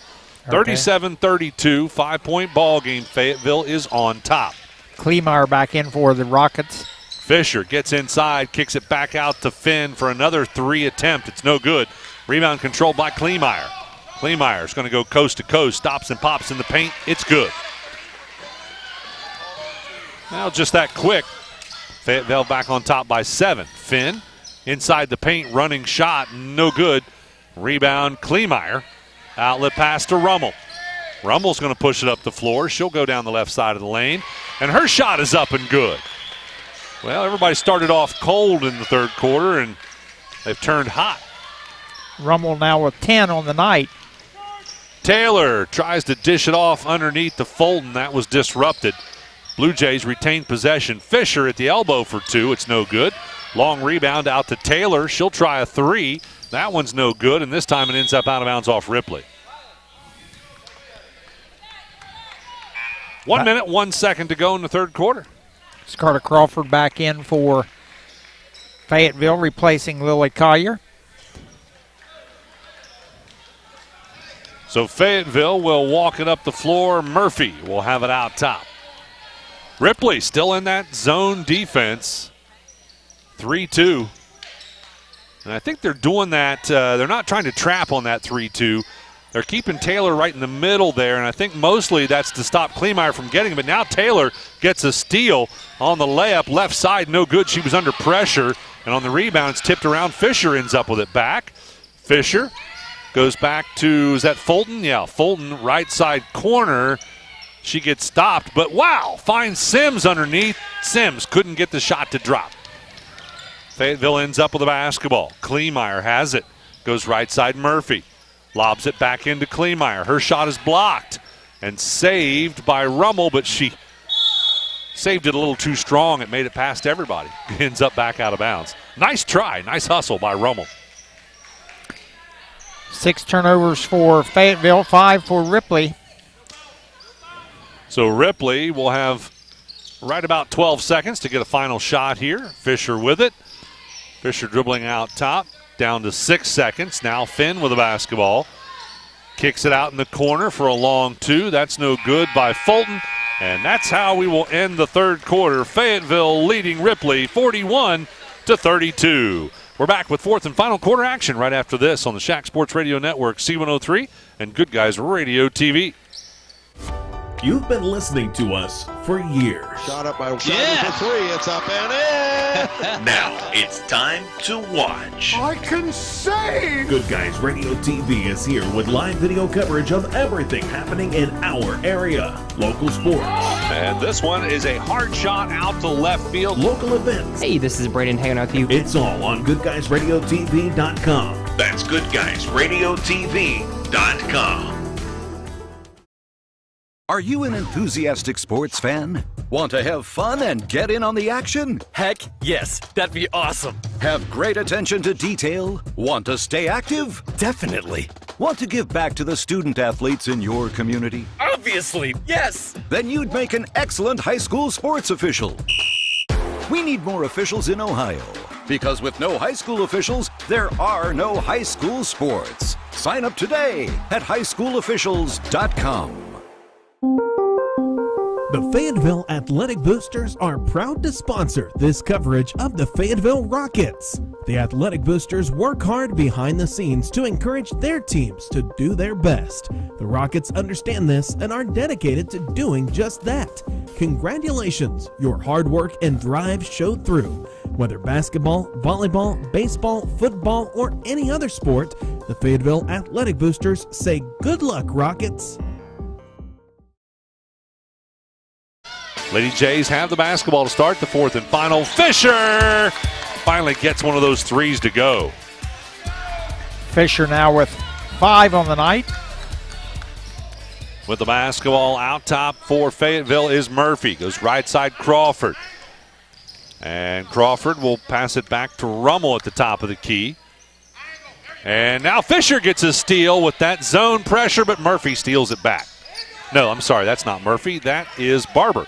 Okay. 37-32, 5-point ball game. Fayetteville is on top. Kleemeyer back in for the Rockets. Fisher gets inside, kicks it back out to Finn for another 3 attempt. It's no good. Rebound controlled by Kleemeyer. Kleemeyer's going to go coast to coast, stops and pops in the paint. It's good. Well, just that quick. Fayetteville back on top by 7. Finn inside the paint, running shot, no good. Rebound, Kleemeyer. Outlet pass to Rummel. Rummel's going to push it up the floor. She'll go down the left side of the lane, and her shot is up and good. Well, everybody started off cold in the third quarter, and they've turned hot. Rummel now with 10 on the night. Taylor tries to dish it off underneath the Fulton. That was disrupted. Blue Jays retain possession. Fisher at the elbow for 2. It's no good. Long rebound out to Taylor. She'll try a 3. That one's no good, and this time it ends up out of bounds off Ripley. 1 minute, 1 second to go in the third quarter. It's Carter Crawford back in for Fayetteville, replacing Lily Collier. So Fayetteville will walk it up the floor. Murphy will have it out top. Ripley still in that zone defense. 3-2. And I think they're doing that. They're not trying to trap on that 3-2. They're keeping Taylor right in the middle there, and I think mostly that's to stop Kleemeyer from getting it. But now Taylor gets a steal on the layup. Left side, no good. She was under pressure. And on the rebound, it's tipped around. Fisher ends up with it back. Fisher goes back to, is that Fulton? Yeah, Fulton, right side corner. She gets stopped, but wow, finds Sims underneath. Sims couldn't get the shot to drop. Fayetteville ends up with a basketball. Kleemeyer has it. Goes right side Murphy. Lobs it back into Kleemeyer. Her shot is blocked and saved by Rummel, but she saved it a little too strong. It made it past everybody. Ends up back out of bounds. Nice try. Nice hustle by Rummel. 6 turnovers for Fayetteville, 5 for Ripley. So Ripley will have right about 12 seconds to get a final shot here. Fisher with it. Fisher dribbling out top. Down to 6 seconds. Now Finn with the basketball. Kicks it out in the corner for a long 2. That's no good by Fulton. And that's how we will end the third quarter. Fayetteville leading Ripley 41-32. We're back with fourth and final quarter action right after this on the Shack Sports Radio Network, C103, and Good Guys Radio TV. You've been listening to us for years. Shot up by for 3. It's up and in. Now it's time to watch. I can say! Good Guys Radio TV is here with live video coverage of everything happening in our area. Local sports. And this one is a hard shot out to left field. Local events. Hey, this is Braden hanging out with you. It's all on GoodGuysRadioTV.com. That's GoodGuysRadioTV.com. Are you an enthusiastic sports fan? Want to have fun and get in on the action? Heck yes, that'd be awesome. Have great attention to detail? Want to stay active? Definitely. Want to give back to the student athletes in your community? Obviously, yes. Then you'd make an excellent high school sports official. We need more officials in Ohio. Because with no high school officials, there are no high school sports. Sign up today at highschoolofficials.com. The Fayetteville Athletic Boosters are proud to sponsor this coverage of the Fayetteville Rockets. The Athletic Boosters work hard behind the scenes to encourage their teams to do their best. The Rockets understand this and are dedicated to doing just that. Congratulations, your hard work and drive showed through. Whether basketball, volleyball, baseball, football, or any other sport, the Fayetteville Athletic Boosters say good luck, Rockets. Lady Jays have the basketball to start the fourth and final. Fisher finally gets one of those threes to go. Fisher now with 5 on the night. With the basketball out top for Fayetteville is Murphy. Goes right side Crawford. And Crawford will pass it back to Rummel at the top of the key. And now Fisher gets a steal with that zone pressure, but Murphy steals it back. No, I'm sorry, that's not Murphy. That is Barber.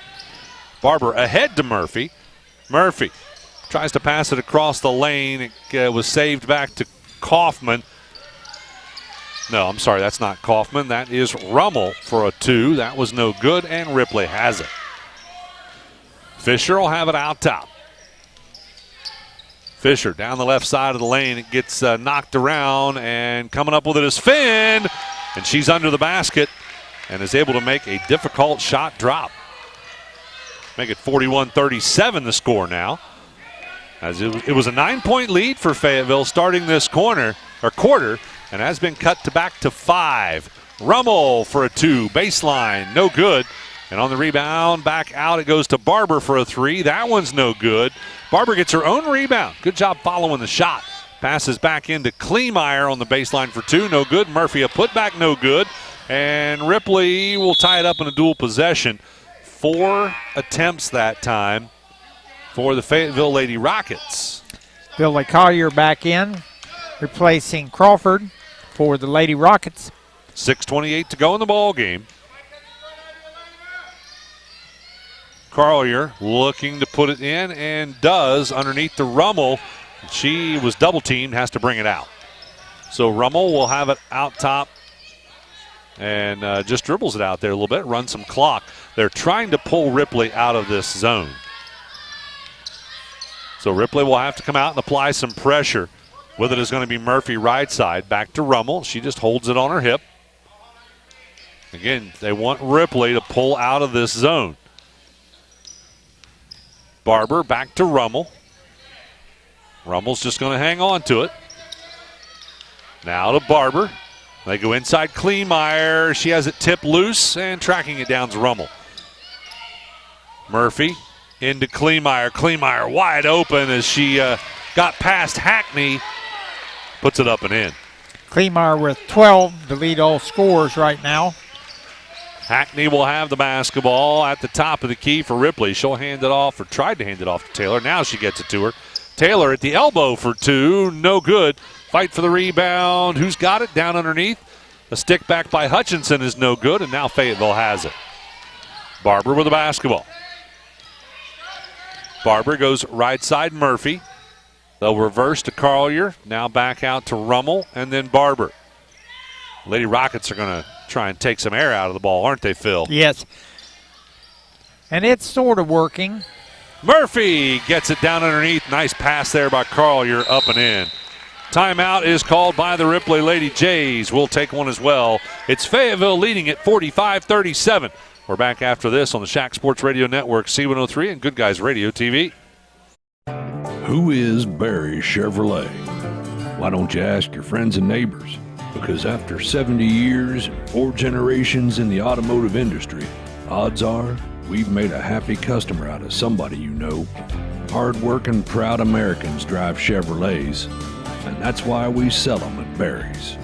Barber ahead to Murphy. Murphy tries to pass it across the lane. It was saved back to Kaufman. No, I'm sorry, that's not Kaufman. That is Rummel for a 2. That was no good, and Ripley has it. Fisher will have it out top. Fisher down the left side of the lane. It gets knocked around, and coming up with it is Finn. And she's under the basket and is able to make a difficult shot drop. Make it 41-37 the score now. As it was a 9-point lead for Fayetteville starting this quarter, and has been cut back to 5. Rummel for a 2, baseline, no good. And on the rebound, back out, it goes to Barber for a 3. That one's no good. Barber gets her own rebound. Good job following the shot. Passes back into Kleemeyer on the baseline for 2, no good. Murphy a putback, no good. And Ripley will tie it up in a dual possession. 4 attempts that time for the Fayetteville Lady Rockets. Billy Collier back in, replacing Crawford for the Lady Rockets. 6:28 to go in the ball game. Collier looking to put it in and does underneath the Rummel. She was double teamed, has to bring it out. So Rummel will have it out top and just dribbles it out there a little bit, runs some clock. They're trying to pull Ripley out of this zone. So Ripley will have to come out and apply some pressure. With it is going to be Murphy right side. Back to Rummel. She just holds it on her hip. Again, they want Ripley to pull out of this zone. Barber back to Rummel. Rummel's just going to hang on to it. Now to Barber. They go inside Kleemeyer. She has it tipped loose, and tracking it down to Rummel. Murphy into Kleemeyer. Kleemeyer wide open as she got past Hackney. Puts it up and in. Kleemeyer with 12 to lead all scorers right now. Hackney will have the basketball at the top of the key for Ripley. She'll hand it off, or tried to hand it off to Taylor. Now she gets it to her. Taylor at the elbow for two. No good. Fight for the rebound. Who's got it? Down underneath. A stick back by Hutchinson is no good, and now Fayetteville has it. Barber with the basketball. Barber goes right side Murphy. They'll reverse to Carlier. Now back out to Rummel, and then Barber. Lady Rockets are going to try and take some air out of the ball, aren't they, Phil? Yes. And it's sort of working. Murphy gets it down underneath. Nice pass there by Carlier, up and in. Timeout is called by the Ripley Lady Jays. We'll take one as well. It's Fayetteville leading at 45-37. We're back after this on the Shack Sports Radio Network, C103 and Good Guys Radio TV. Who is Barry Chevrolet? Why don't you ask your friends and neighbors? Because after 70 years and 4 generations in the automotive industry, odds are we've made a happy customer out of somebody you know. Hard-working, proud Americans drive Chevrolets, and that's why we sell them at Barry's.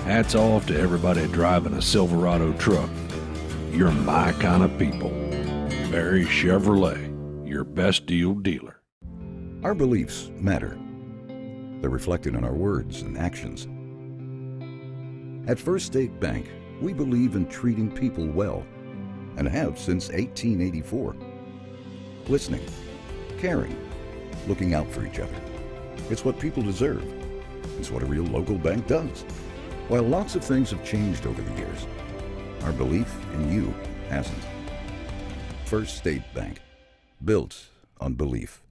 Hats off to everybody driving a Silverado truck. You're my kind of people. Barry Chevrolet, your best deal dealer. Our beliefs matter. They're reflected in our words and actions. At First State Bank, we believe in treating people well, and have since 1884. Listening, caring, looking out for each other. It's what people deserve. It's what a real local bank does. While lots of things have changed over the years, our belief in you hasn't. First State Bank, built on belief.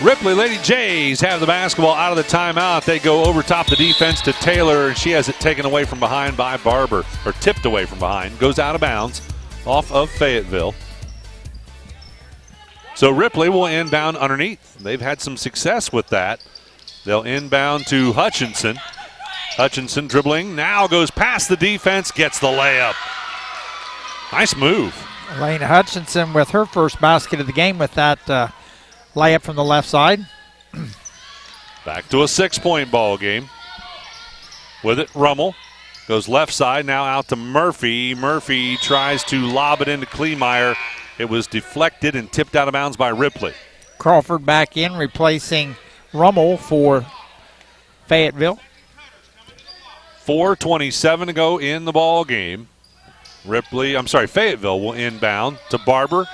Ripley Lady Jays have the basketball out of the timeout. They go over top the defense to Taylor, and she has it taken away from behind by Barber, or tipped away from behind. Goes out of bounds off of Fayetteville. So Ripley will inbound underneath. They've had some success with that. They'll inbound to Hutchinson. Hutchinson dribbling, now goes past the defense, gets the layup. Nice move. Elena Hutchinson with her first basket of the game with that layup from the left side. Back to a 6-point ball game. With it, Rummel goes left side, now out to Murphy. Murphy tries to lob it into Kleemeyer. It was deflected and tipped out of bounds by Ripley. Crawford back in, replacing Rummel for Fayetteville. 4:27 to go in the ball game. Fayetteville will inbound to Barber.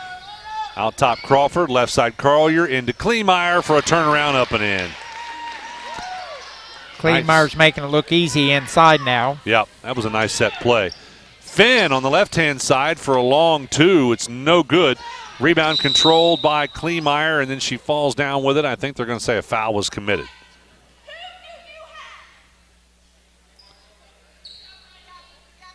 Out top Crawford, left side Carlier into Kleemeyer for a turnaround up and in. Kleemeyer's making it look easy inside now. Yep, that was a nice set play. Finn on the left-hand side for a long two. It's no good. Rebound controlled by Kleemeyer, and then she falls down with it. I think they're going to say a foul was committed.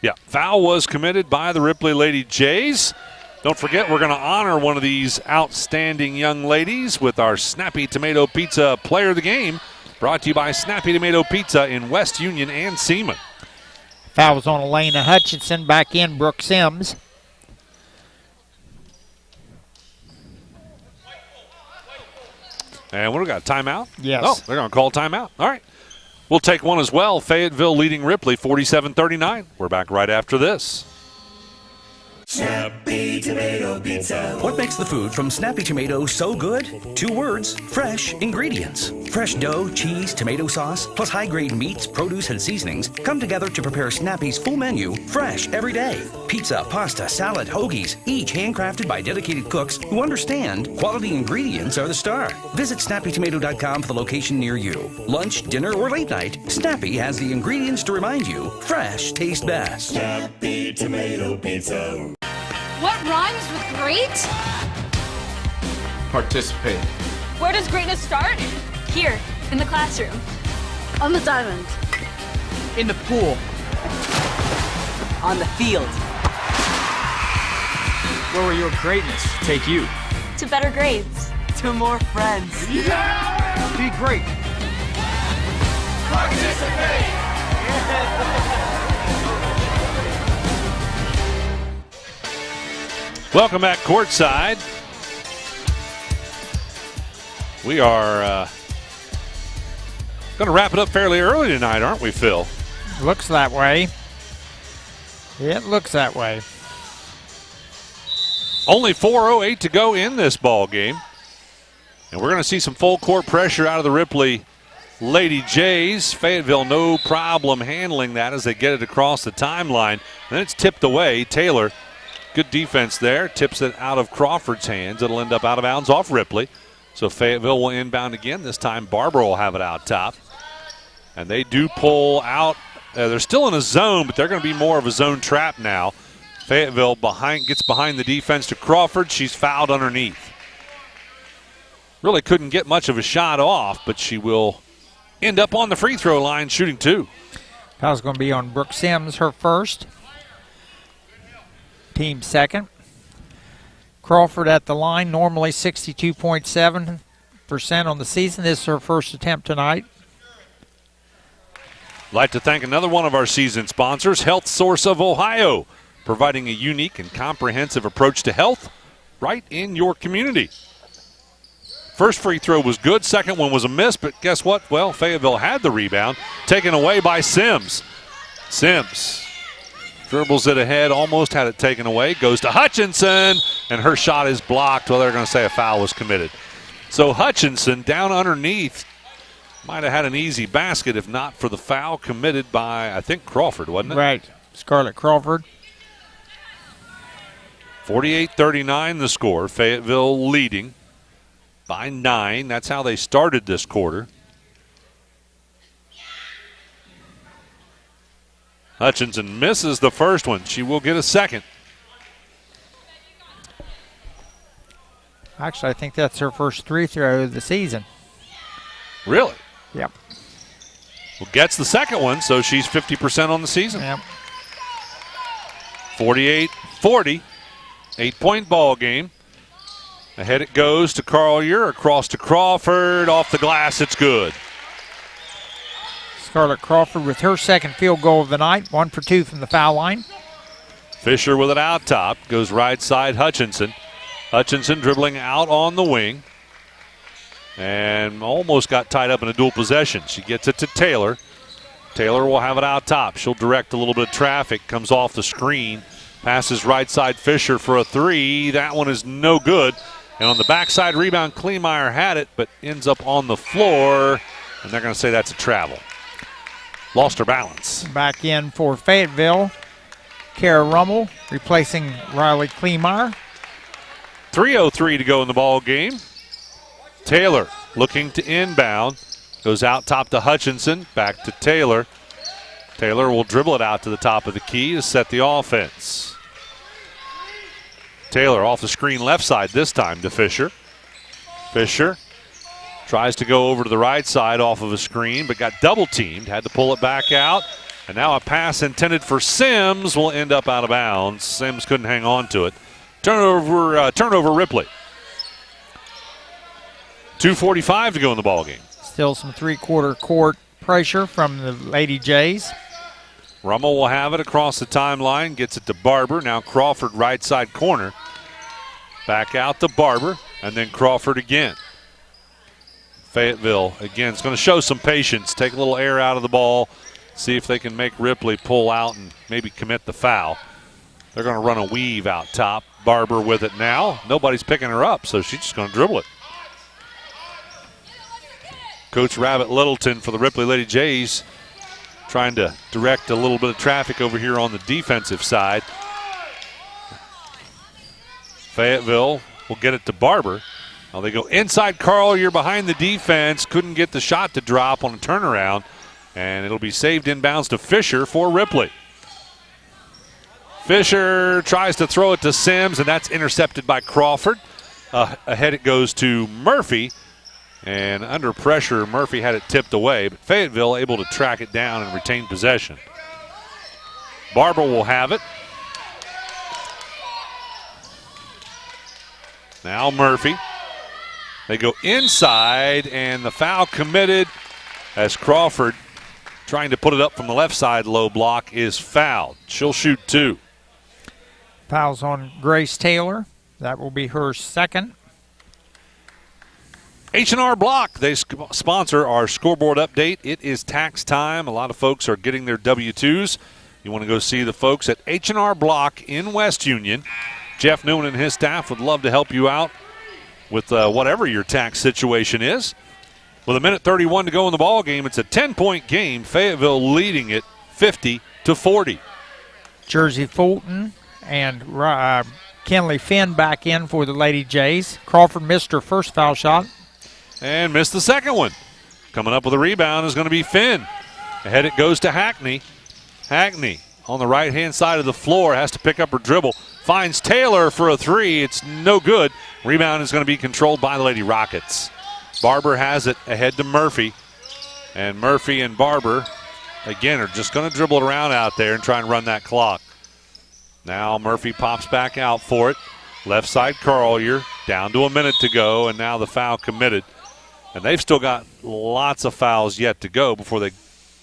Yeah, foul was committed by the Ripley Lady Jays. Don't forget, we're going to honor one of these outstanding young ladies with our Snappy Tomato Pizza Player of the Game, brought to you by Snappy Tomato Pizza in West Union and Seaman. Foul was on Elena Hutchinson. Back in Brooke Sims. And what do we got, a timeout? Yes. Oh, they're going to call timeout. All right. We'll take one as well. Fayetteville leading Ripley 47-39. We're back right after this. Snappy Tomato Pizza. What makes the food from Snappy Tomato so good? 2 words, fresh ingredients. Fresh dough, cheese, tomato sauce, plus high-grade meats, produce, and seasonings come together to prepare Snappy's full menu, fresh every day. Pizza, pasta, salad, hoagies, each handcrafted by dedicated cooks who understand quality ingredients are the star. Visit snappytomato.com for the location near you. Lunch, dinner, or late night, Snappy has the ingredients to remind you fresh tastes best. Snappy Tomato Pizza. What rhymes with great? Participate. Where does greatness start? Here, in the classroom. On the diamond. In the pool. On the field. Where will your greatness take you? To better grades. To more friends. Yeah! Be great. Participate! Welcome back courtside. We are going to wrap it up fairly early tonight, aren't we, Phil? Looks that way. It looks that way. Only 4:08 to go in this ball game. And we're going to see some full court pressure out of the Ripley Lady Jays. Fayetteville no problem handling that as they get it across the timeline. And then it's tipped away. Taylor, good defense there, tips it out of Crawford's hands. It'll end up out of bounds off Ripley. So Fayetteville will inbound again. This time Barbara will have it out top. And they do pull out. They're still in a zone, but they're going to be more of a zone trap now. Fayetteville gets behind the defense to Crawford. She's fouled underneath. Really couldn't get much of a shot off, but she will end up on the free throw line shooting 2. Foul's going to be on Brooke Sims, her first. Team second. Crawford at the line, normally 62.7% on the season. This is her first attempt tonight. I'd like to thank another one of our season sponsors, Health Source of Ohio, providing a unique and comprehensive approach to health right in your community. First free throw was good, second one was a miss, but guess what? Well, Fayetteville had the rebound, taken away by Sims. Sims dribbles it ahead, almost had it taken away, goes to Hutchinson, and her shot is blocked. Well, they're going to say a foul was committed. So Hutchinson down underneath might have had an easy basket if not for the foul committed by, I think, Crawford, wasn't it? Right, Scarlett Crawford. 48-39 the score. Fayetteville leading by 9. That's how they started this quarter. Hutchinson misses the first one. She will get a second. Actually, I think that's her first free throw of the season. Really? Yep. Well, gets the second one, so she's 50% on the season. Yep. 48-40. 8-point ball game. Ahead it goes to Carlier, across to Crawford, off the glass, it's good. Scarlett Crawford with her second field goal of the night, 1 for 2 from the foul line. Fisher with it out top, goes right side Hutchinson. Hutchinson dribbling out on the wing and almost got tied up in a dual possession. She gets it to Taylor. Taylor will have it out top. She'll direct a little bit of traffic, comes off the screen. Passes right side Fisher for a 3. That one is no good. And on the backside rebound, Kleemeyer had it, but ends up on the floor. And they're going to say that's a travel. Lost her balance. Back in for Fayetteville. Kara Rummel replacing Riley Kleemeyer. 3:03 to go in the ball game. Taylor looking to inbound. Goes out top to Hutchinson. Back to Taylor. Taylor will dribble it out to the top of the key to set the offense. Taylor off the screen left side this time to Fisher. Fisher tries to go over to the right side off of a screen, but got double teamed, had to pull it back out. And now a pass intended for Sims will end up out of bounds. Sims couldn't hang on to it. Turnover Ripley. 2:45 to go in the ball game. Still some three-quarter court pressure from the Lady Jays. Rummel will have it across the timeline, gets it to Barber. Now Crawford right side corner. Back out to Barber, and then Crawford again. Fayetteville, again, is going to show some patience, take a little air out of the ball, see if they can make Ripley pull out and maybe commit the foul. They're going to run a weave out top. Barber with it now. Nobody's picking her up, so she's just going to dribble it. Coach Rabbit Littleton for the Ripley Lady Jays trying to direct a little bit of traffic over here on the defensive side. Fayetteville will get it to Barber. Now they go inside. Carl, you're behind the defense. Couldn't get the shot to drop on a turnaround, and it'll be saved inbounds to Fisher for Ripley. Fisher tries to throw it to Sims, and that's intercepted by Crawford. Ahead it goes to Murphy, and under pressure, Murphy had it tipped away, but Fayetteville able to track it down and retain possession. Barber will have it. Now Murphy. They go inside, and the foul committed as Crawford, trying to put it up from the left side low block, is fouled. She'll shoot 2. Fouls on Grace Taylor. That will be her second. H&R Block, they sponsor our scoreboard update. It is tax time. A lot of folks are getting their W-2s. You want to go see the folks at H&R Block in West Union. Jeff Newman and his staff would love to help you out with whatever your tax situation is. With 1:31 to go in the ball game, it's a 10-point game. Fayetteville leading it 50-40. Jersey Fulton and Kenley Finn back in for the Lady Jays. Crawford missed her first foul shot. And missed the second one. Coming up with a rebound is going to be Finn. Ahead it goes to Hackney. Hackney on the right-hand side of the floor has to pick up her dribble. Finds Taylor for a 3. It's no good. Rebound is going to be controlled by the Lady Rockets. Barber has it ahead to Murphy. And Murphy and Barber, again, are just going to dribble it around out there and try and run that clock. Now Murphy pops back out for it. Left side Carlier, down to a minute to go, and now the foul committed. And they've still got lots of fouls yet to go before they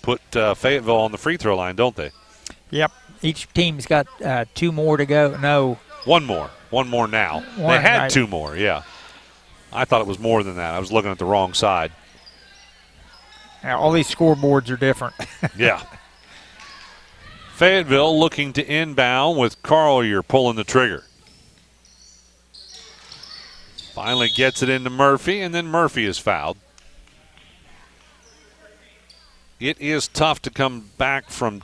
put Fayetteville on the free throw line, don't they? Yep. Each team's got 2 more to go. No. One more. One more now. They had 2 more, yeah. I thought it was more than that. I was looking at the wrong side. Now, all these scoreboards are different. Yeah. Fayetteville looking to inbound with Carlier pulling the trigger. Finally gets it into Murphy, and then Murphy is fouled. It is tough to come back from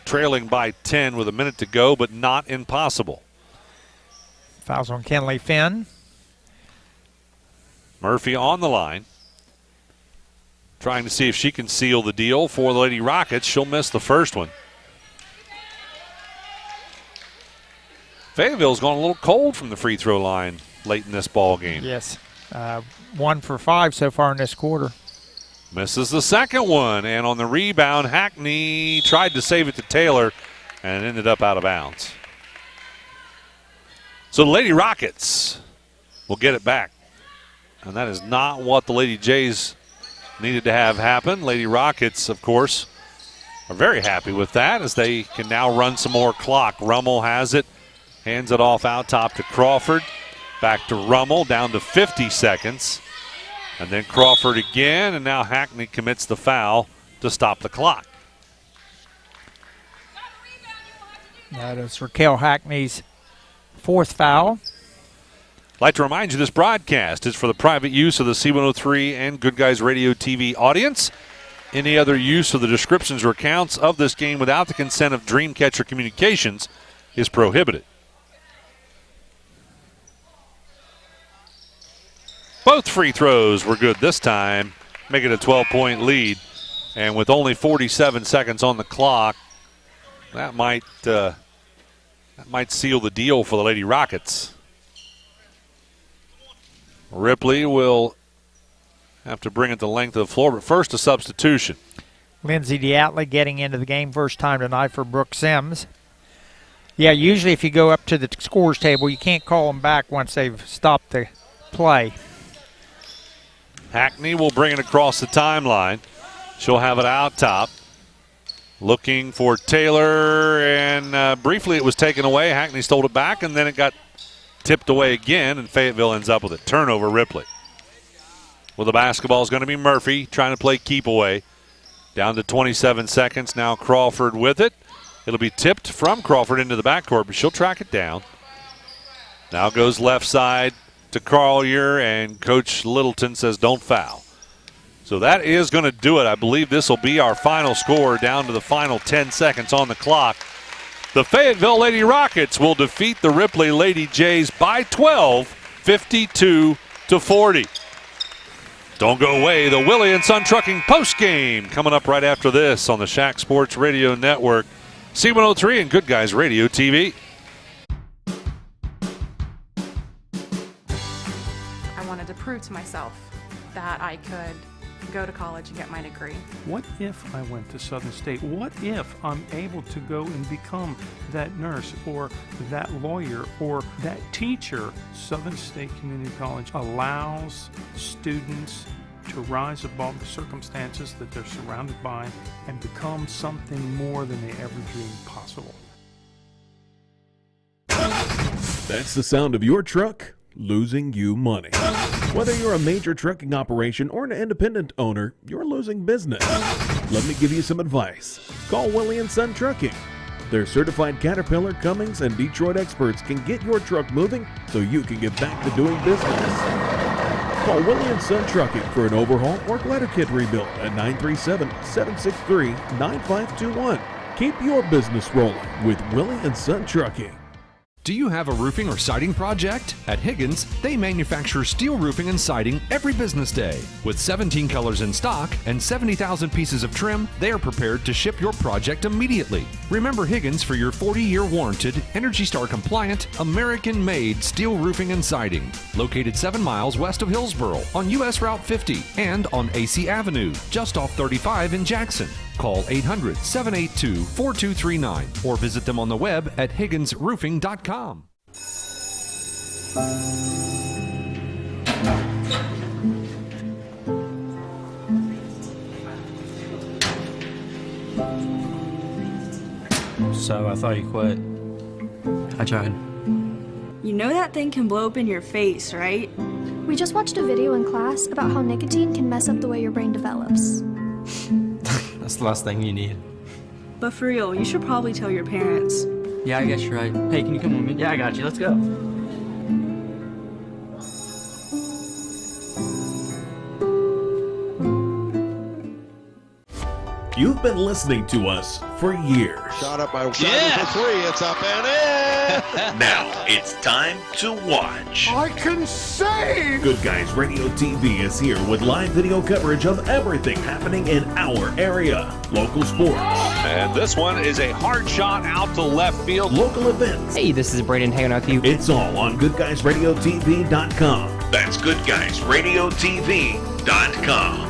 trailing by 10 with a minute to go, but not impossible. Fouls on Kenley Finn. Murphy on the line, trying to see if she can seal the deal for the Lady Rockets. She'll miss the first one. Fayetteville's gone a little cold from the free throw line late in this ball game. Yes. 1 for 5 so far in this quarter. Misses the second one, and on the rebound, Hackney tried to save it to Taylor, and it ended up out of bounds. So the Lady Rockets will get it back, and that is not what the Lady Jays needed to have happen. Lady Rockets, of course, are very happy with that as they can now run some more clock. Rummel has it, hands it off out top to Crawford. Back to Rummel, down to 50 seconds. And then Crawford again, and now Hackney commits the foul to stop the clock. That is Raquel Hackney's 4th foul. I'd like to remind you this broadcast is for the private use of the C103 and Good Guys Radio TV audience. Any other use of the descriptions or accounts of this game without the consent of Dreamcatcher Communications is prohibited. Both free throws were good this time, make it a 12-point lead. And with only 47 seconds on the clock, that might seal the deal for the Lady Rockets. Ripley will have to bring it the length of the floor, but first a substitution. Lindsay Diatley getting into the game first time tonight for Brooke Sims. Yeah, usually if you go up to the scores table, you can't call them back once they've stopped the play. Hackney will bring it across the timeline. She'll have it out top. Looking for Taylor, and briefly it was taken away. Hackney stole it back, and then it got tipped away again, and Fayetteville ends up with a turnover. Ripley. Well, the basketball is going to be Murphy trying to play keep away. Down to 27 seconds. Now Crawford with it. It'll be tipped from Crawford into the backcourt, but she'll track it down. Now goes left side to Collier, and Coach Littleton says don't foul. So that is going to do it. I believe this will be our final score down to the final 10 seconds on the clock. The Fayetteville Lady Rockets will defeat the Ripley Lady Jays by 12, 52-40. Don't go away. The Willie and Son Trucking postgame coming up right after this on the Shack Sports Radio Network, C103 and Good Guys Radio TV. I wanted to prove to myself that I could go to college and get my degree. What if I went to Southern State? What if I'm able to go and become that nurse or that lawyer or that teacher? Southern State Community College allows students to rise above the circumstances that they're surrounded by and become something more than they ever dreamed possible. That's the sound of your truck losing you money. Whether you're a major trucking operation or an independent owner, you're losing business. Let me give you some advice. Call Willie and Son Trucking. Their certified Caterpillar, Cummins, and Detroit experts can get your truck moving so you can get back to doing business. Call Willie and Son Trucking for an overhaul or glider kit rebuild at 937-763-9521. Keep your business rolling with Willie and Son Trucking. Do you have a roofing or siding project? At Higgins, they manufacture steel roofing and siding every business day. With 17 colors in stock and 70,000 pieces of trim, they are prepared to ship your project immediately. Remember Higgins for your 40-year warranted, Energy Star compliant, American-made steel roofing and siding. Located 7 miles west of Hillsboro on US Route 50 and on AC Avenue, just off 35 in Jackson. Call 800-782-4239 or visit them on the web at higginsroofing.com. So I thought you quit. I tried. You know that thing can blow up in your face, right? We just watched a video in class about how nicotine can mess up the way your brain develops. That's the last thing you need. But for real, you should probably tell your parents. Yeah, I guess you're right. Hey, can you come with me? Yeah, I got you. Let's go. You've been listening to us for years. Shot up by Simon for three. It's up and in. Now it's time to watch. I can say! Good Guys Radio TV is here with live video coverage of everything happening in our area. Local sports. And this one is a hard shot out to left field. Local events. Hey, this is Braden hanging out with you. It's all on GoodGuysRadioTV.com. That's GoodGuysRadiotv.com.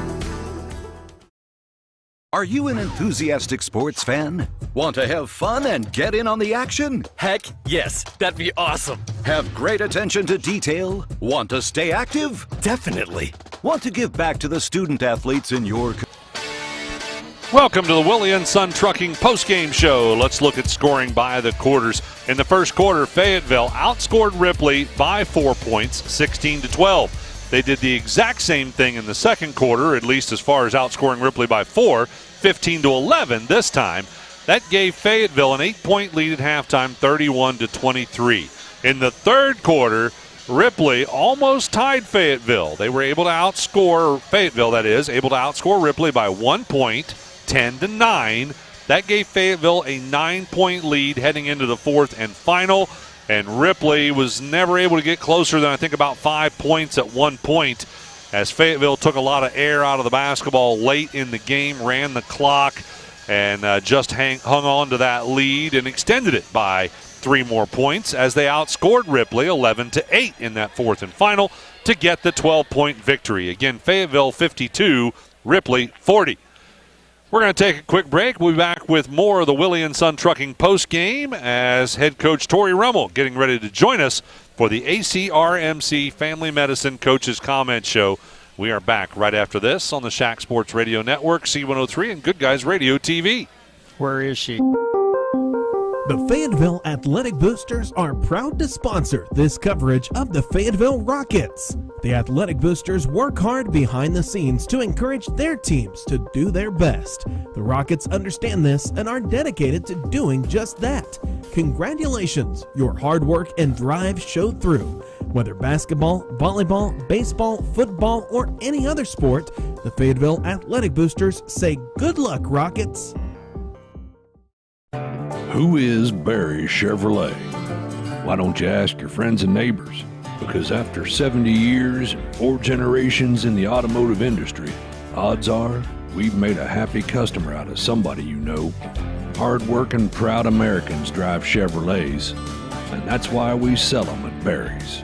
Are you an enthusiastic sports fan? Want to have fun and get in on the action? Heck, yes. That'd be awesome. Have great attention to detail? Want to stay active? Definitely. Want to give back to the student athletes in your... Welcome to the Willie and Son Trucking postgame show. Let's look at scoring by the quarters. In the first quarter, Fayetteville outscored Ripley by 4 points, 16-12. They did the exact same thing in the second quarter, at least as far as outscoring Ripley by 4, 15-11 this time. That gave Fayetteville an 8-point lead at halftime, 31-23. In the third quarter, Ripley almost tied Fayetteville. They were able to outscore Fayetteville, that is, able to outscore Ripley by 1 point, 10-9. That gave Fayetteville a 9-point lead heading into the fourth and final. And Ripley was never able to get closer than I think about 5 points at one point, as Fayetteville took a lot of air out of the basketball late in the game, ran the clock, and just hung on to that lead and extended it by 3 more points as they outscored Ripley 11-8 in that fourth and final to get the 12-point victory. Again, Fayetteville 52, Ripley 40. We're going to take a quick break. We'll be back with more of the Willie and Son Trucking postgame as head coach Tori Rummel getting ready to join us for the ACRMC Family Medicine Coaches Comment Show. We are back right after this on the Shack Sports Radio Network, C103, and Good Guys Radio TV. Where is she? The Fayetteville Athletic Boosters are proud to sponsor this coverage of the Fayetteville Rockets. The Athletic Boosters work hard behind the scenes to encourage their teams to do their best. The Rockets understand this and are dedicated to doing just that. Congratulations, your hard work and drive showed through. Whether basketball, volleyball, baseball, football, or any other sport, the Fayetteville Athletic Boosters say good luck, Rockets. Who is Barry Chevrolet? Why don't you ask your friends and neighbors? Because after 70 years and 4 generations in the automotive industry, odds are we've made a happy customer out of somebody you know. Hard-working, proud Americans drive Chevrolets, and that's why we sell them at Barry's.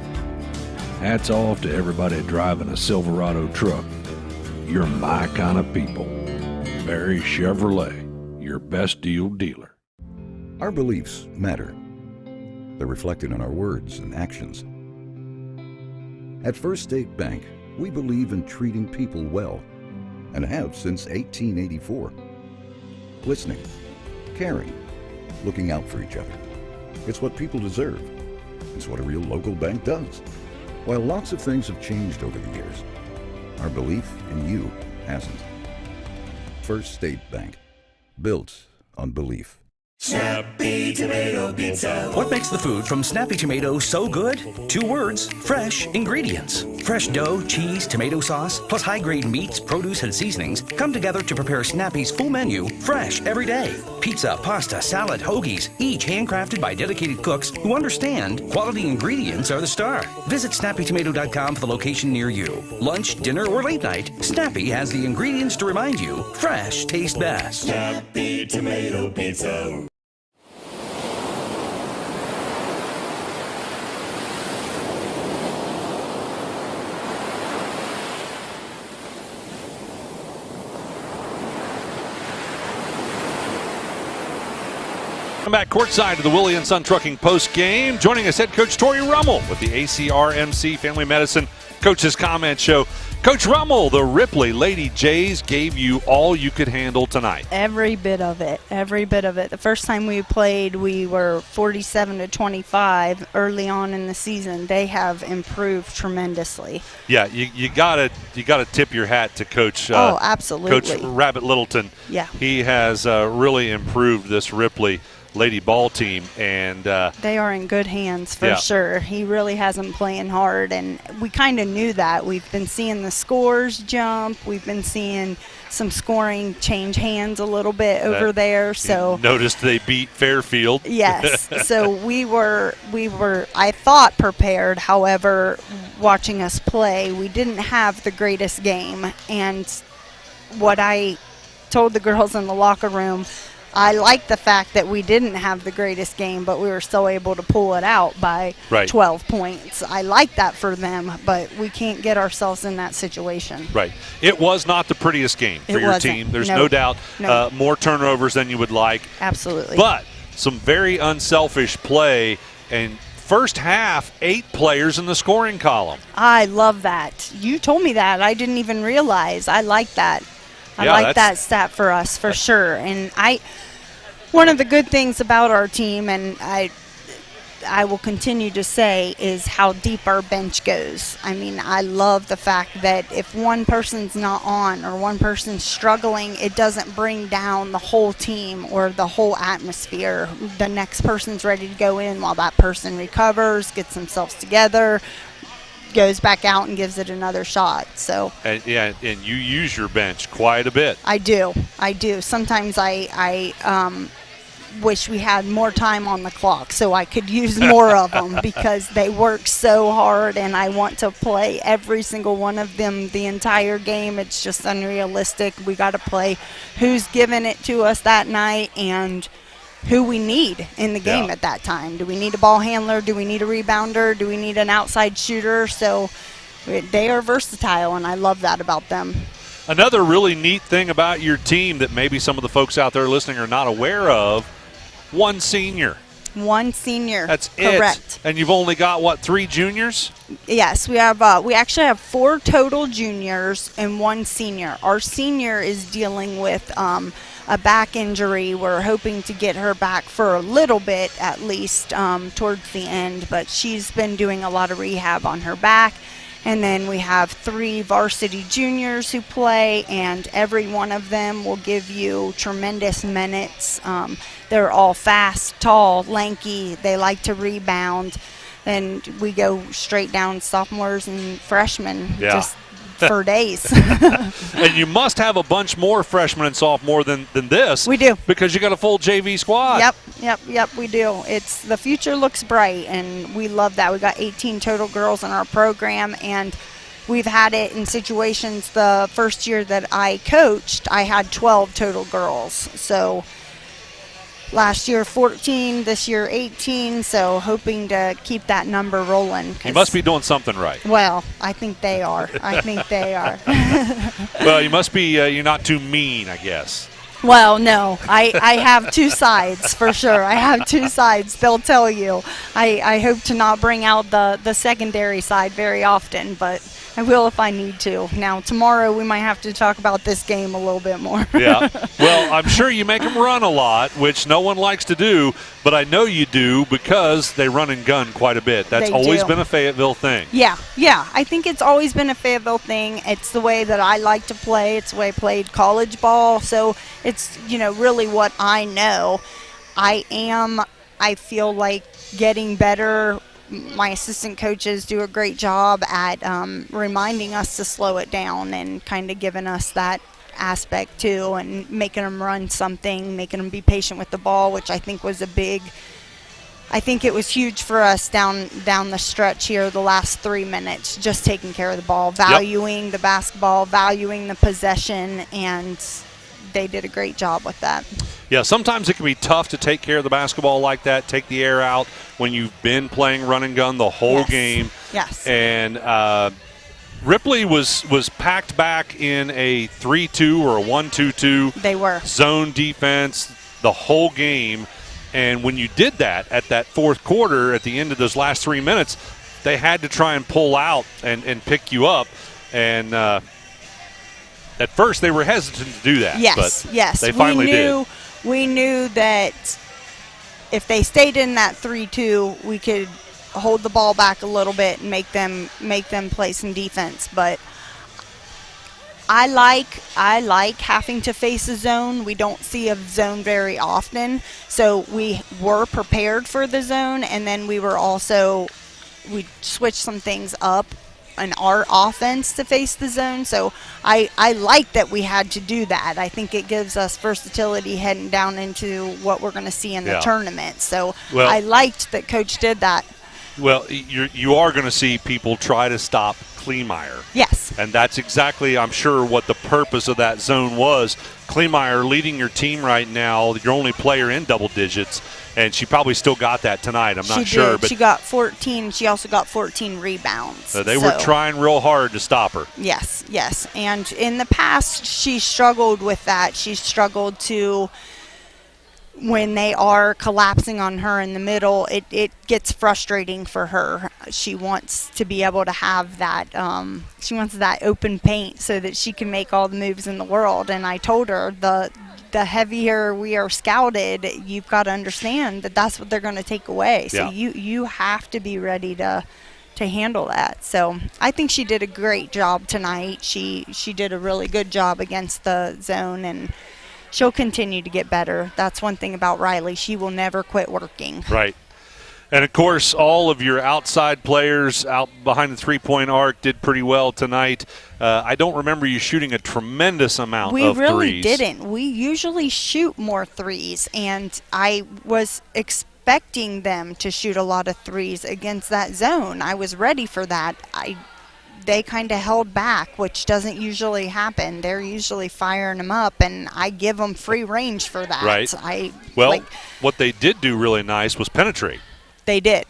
Hats off to everybody driving a Silverado truck. You're my kind of people. Barry Chevrolet, your best deal dealer. Our beliefs matter. They're reflected in our words and actions. At First State Bank, we believe in treating people well, and have since 1884. Listening, caring, looking out for each other. It's what people deserve. It's what a real local bank does. While lots of things have changed over the years, our belief in you hasn't. First State Bank, built on belief. Snappy Tomato Pizza. What makes the food from Snappy Tomato so good? 2 words, fresh ingredients. Fresh dough, cheese, tomato sauce, plus high-grade meats, produce, and seasonings come together to prepare Snappy's full menu, fresh every day. Pizza, pasta, salad, hoagies, each handcrafted by dedicated cooks who understand quality ingredients are the star. Visit snappytomato.com for the location near you. Lunch, dinner, or late night, Snappy has the ingredients to remind you fresh tastes best. Snappy Tomato Pizza. Welcome back courtside to the Willie & Son Trucking post game. Joining us, head coach Tori Rummel with the ACRMC Family Medicine Coach's Comment Show. Coach Rummel, the Ripley Lady Jays gave you all you could handle tonight. Every bit of it. Every bit of it. The first time we played, we were 47-25 early on in the season. They have improved tremendously. Yeah, you gotta tip your hat to Coach. Oh, absolutely. Coach Rabbit Littleton. Yeah. He has really improved this Ripley Lady ball team, and they are in good hands for sure. He really has them playing hard, and we kind of knew that. We've been seeing the scores jump. We've been seeing some scoring change hands a little bit over there. So noticed they beat Fairfield. Yes. So we were I thought prepared. However, watching us play, we didn't have the greatest game, and what I told the girls in the locker room, I like the fact that we didn't have the greatest game, but we were still able to pull it out by 12 points. I like that for them, but we can't get ourselves in that situation. Right. It was not the prettiest game for your team. There's no doubt. More turnovers than you would like. Absolutely. But some very unselfish play, and first half, 8 players in the scoring column. I love that. You told me that. I didn't even realize. I like that. I like that stat for us, for sure. And one of the good things about our team, and I will continue to say, is how deep our bench goes. I mean, I love the fact that if one person's not on or one person's struggling, it doesn't bring down the whole team or the whole atmosphere. The next person's ready to go in while that person recovers, gets themselves together, goes back out and gives it another shot. So and you use your bench quite a bit. I do. Sometimes I wish we had more time on the clock so I could use more of them because they work so hard, and I want to play every single one of them the entire game. It's just unrealistic. We got to play who's giving it to us that night and who we need in the game at that time. Do we need a ball handler? Do we need a rebounder? Do we need an outside shooter? So they are versatile, and I love that about them. Another really neat thing about your team that maybe some of the folks out there listening are not aware of, one senior. One senior. That's correct. And you've only got, 3 juniors? Yes, we actually have 4 total juniors and 1 senior. Our senior is dealing with a back injury. We're hoping to get her back for a little bit at least towards the end, but she's been doing a lot of rehab on her back. And then we have 3 varsity juniors who play, and every one of them will give you tremendous minutes. They're all fast, tall, lanky. They like to rebound. And we go straight down sophomores and freshmen just for days. And you must have a bunch more freshmen and sophomore than this. We do. Because you got a full JV squad. Yep, we do. The future looks bright, and we love that. We got 18 total girls in our program, and we've had it in situations. The first year that I coached, I had 12 total girls. So last year 14, this year 18, so hoping to keep that number rolling. You must be doing something right. Well, I think they are. Well, you must be, you're not too mean, I guess. Well, no, I have 2 sides for sure. I have 2 sides, they'll tell you. I hope to not bring out the secondary side very often, but I will if I need to. Now, tomorrow we might have to talk about this game a little bit more. Yeah. Well, I'm sure you make them run a lot, which no one likes to do, but I know you do because they run and gun quite a bit. That's always been a Fayetteville thing. Yeah. I think it's always been a Fayetteville thing. It's the way that I like to play. It's the way I played college ball. So it's, really what I know. I feel like getting better. My assistant coaches do a great job at reminding us to slow it down and kind of giving us that aspect too, and making them run something, making them be patient with the ball, which I think was it was huge for us down the stretch here, the last 3 minutes, just taking care of the ball, valuing the basketball, valuing the possession, and they did a great job with that. Yeah, sometimes it can be tough to take care of the basketball like that, take the air out when you've been playing run and gun the whole game. Yes. And Ripley was packed back in a 3-2 or a 1-2-2. They were. Zone defense the whole game. And when you did that at that fourth quarter, at the end of those last 3 minutes, they had to try and pull out and pick you up. And at first they were hesitant to do that. Yes, but they finally did. We knew that if they stayed in that 3-2, we could hold the ball back a little bit and make them play some defense. But I like having to face a zone. We don't see a zone very often, so we were prepared for the zone, and then we switched some things up in our offense to face the zone. So I like that we had to do that. I think it gives us versatility heading down into what we're going to see in the tournament. So I liked that Coach did that. Well, you are going to see people try to stop Kleemeyer. Yes. And that's exactly, I'm sure, what the purpose of that zone was. Kleemeyer leading your team right now, your only player in double digits, and she probably still got that tonight. I'm not sure. But she got 14. She also got 14 rebounds. They were trying real hard to stop her. Yes. And in the past, she struggled with that. She struggled to, when they are collapsing on her in the middle, it gets frustrating for her. She wants to be able to have that, she wants that open paint so that she can make all the moves in the world. And I told her, the heavier we are scouted, you've got to understand that that's what they're going to take away. So you have to be ready to handle that. So I think she did a great job tonight. She did a really good job against the zone, and she'll continue to get better. That's one thing about Riley. She will never quit working. Right. And, of course, all of your outside players out behind the three-point arc did pretty well tonight. I don't remember you shooting a tremendous amount of threes. We really didn't. We usually shoot more threes, and I was expecting them to shoot a lot of threes against that zone. I was ready for that. They kind of held back, which doesn't usually happen. They're usually firing them up, and I give them free range for that. Right. What they did do really nice was penetrate. They did,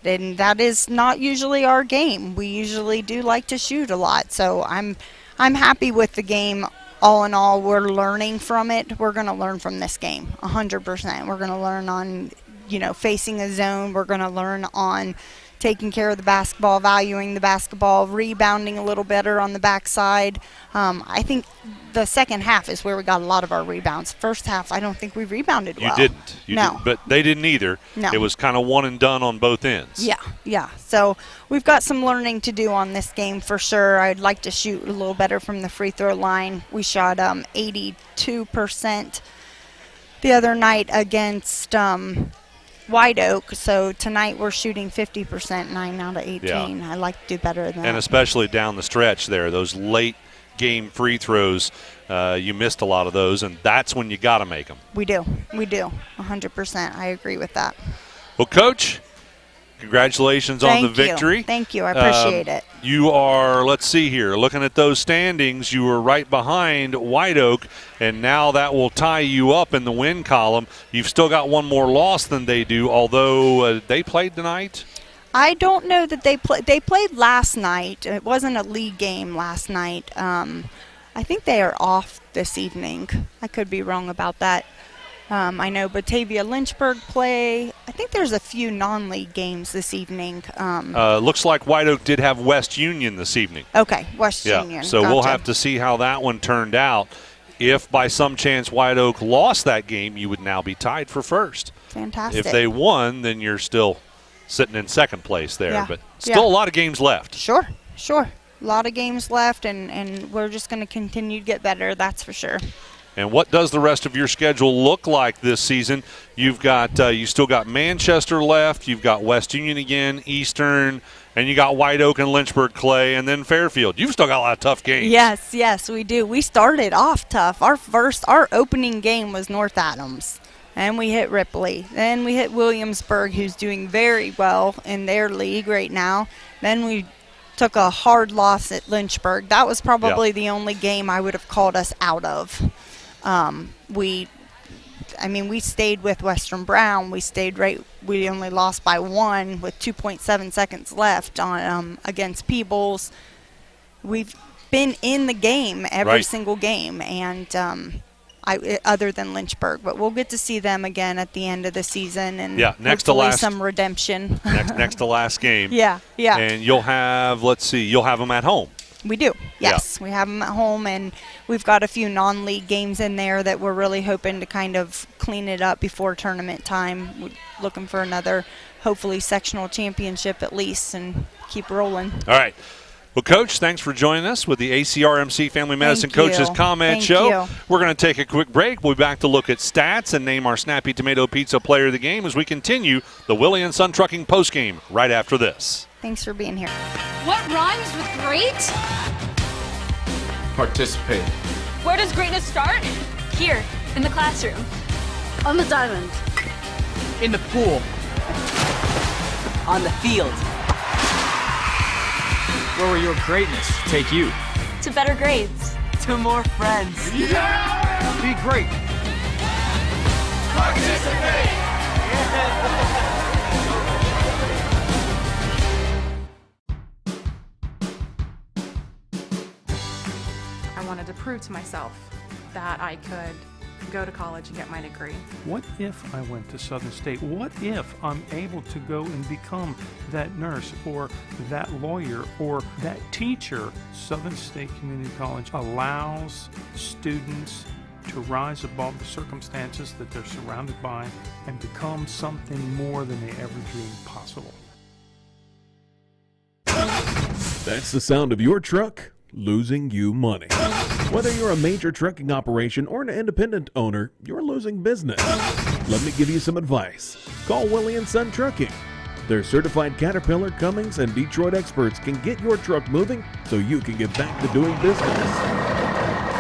and that is not usually our game. We usually do like to shoot a lot, so I'm happy with the game. All in all, we're learning from it. We're going to learn from this game 100%. We're going to learn on, facing a zone. We're going to learn on taking care of the basketball, valuing the basketball, rebounding a little better on the backside. I think the second half is where we got a lot of our rebounds. First half, I don't think we rebounded well. You didn't. No. But they didn't either. No. It was kind of one and done on both ends. Yeah. So we've got some learning to do on this game for sure. I'd like to shoot a little better from the free throw line. We shot 82% the other night against White Oak, so tonight we're shooting 50%, 9 out of 18. Yeah. I'd like to do better than that. And especially down the stretch there, those late game free throws, you missed a lot of those, and that's when you got to make them. We do, 100%. I agree with that. Well, Coach, congratulations on the victory. Thank you. I appreciate it. You are, let's see here, looking at those standings, you were right behind White Oak, and now that will tie you up in the win column. You've still got one more loss than they do, although they played tonight. I don't know that they played last night. It wasn't a league game last night. I think they are off this evening. I could be wrong about that. I know Batavia Lynchburg play. I think there's a few non-league games this evening. Looks like White Oak did have West Union this evening. Okay, West Union. So Gotcha. we'll have to see how that one turned out. If by some chance White Oak lost that game, you would now be tied for first. Fantastic. If they won, then you're still sitting in second place there. Yeah. But still a lot of games left. Sure. A lot of games left, and we're just going to continue to get better, that's for sure. And what does the rest of your schedule look like this season? You've got you still got Manchester left. You've got West Union again, Eastern, and you got White Oak and Lynchburg Clay, and then Fairfield. You've still got a lot of tough games. Yes, we do. We started off tough. Our opening game was North Adams, and we hit Ripley. Then we hit Williamsburg, who's doing very well in their league right now. Then we took a hard loss at Lynchburg. That was probably the only game I would have called us out of. We stayed with Western Brown. We only lost by 1 with 2.7 seconds left on against Peebles. We've been in the game every single game, and other than Lynchburg, but we'll get to see them again at the end of the season, and next to last, some redemption. next to last game. Yeah. And you'll have them at home. We do, yes. We have them at home, and we've got a few non-league games in there that we're really hoping to kind of clean it up before tournament time. We're looking for another, hopefully, sectional championship at least, and keep rolling. All right. Well, Coach, thanks for joining us with the ACRMC Family Medicine Coaches Comment Show. We're going to take a quick break. We'll be back to look at stats and name our Snappy Tomato Pizza Player of the Game as we continue the Willie & Son Trucking postgame right after this. Thanks for being here. What rhymes with great? Participate. Where does greatness start? Here, in the classroom. On the diamond. In the pool. On the field. Where will your greatness take you? To better grades. To more friends. Yeah! Be great. Participate! I wanted to prove to myself that I could go to college and get my degree. What if I went to Southern State? What if I'm able to go and become that nurse or that lawyer or that teacher? Southern State Community College allows students to rise above the circumstances that they're surrounded by and become something more than they ever dreamed possible. That's the sound of your truck losing you money. Whether you're a major trucking operation or an independent owner, you're losing business. Let me give you some advice. Call Willie & Son Trucking. Their certified Caterpillar, Cummins, and Detroit experts can get your truck moving so you can get back to doing business.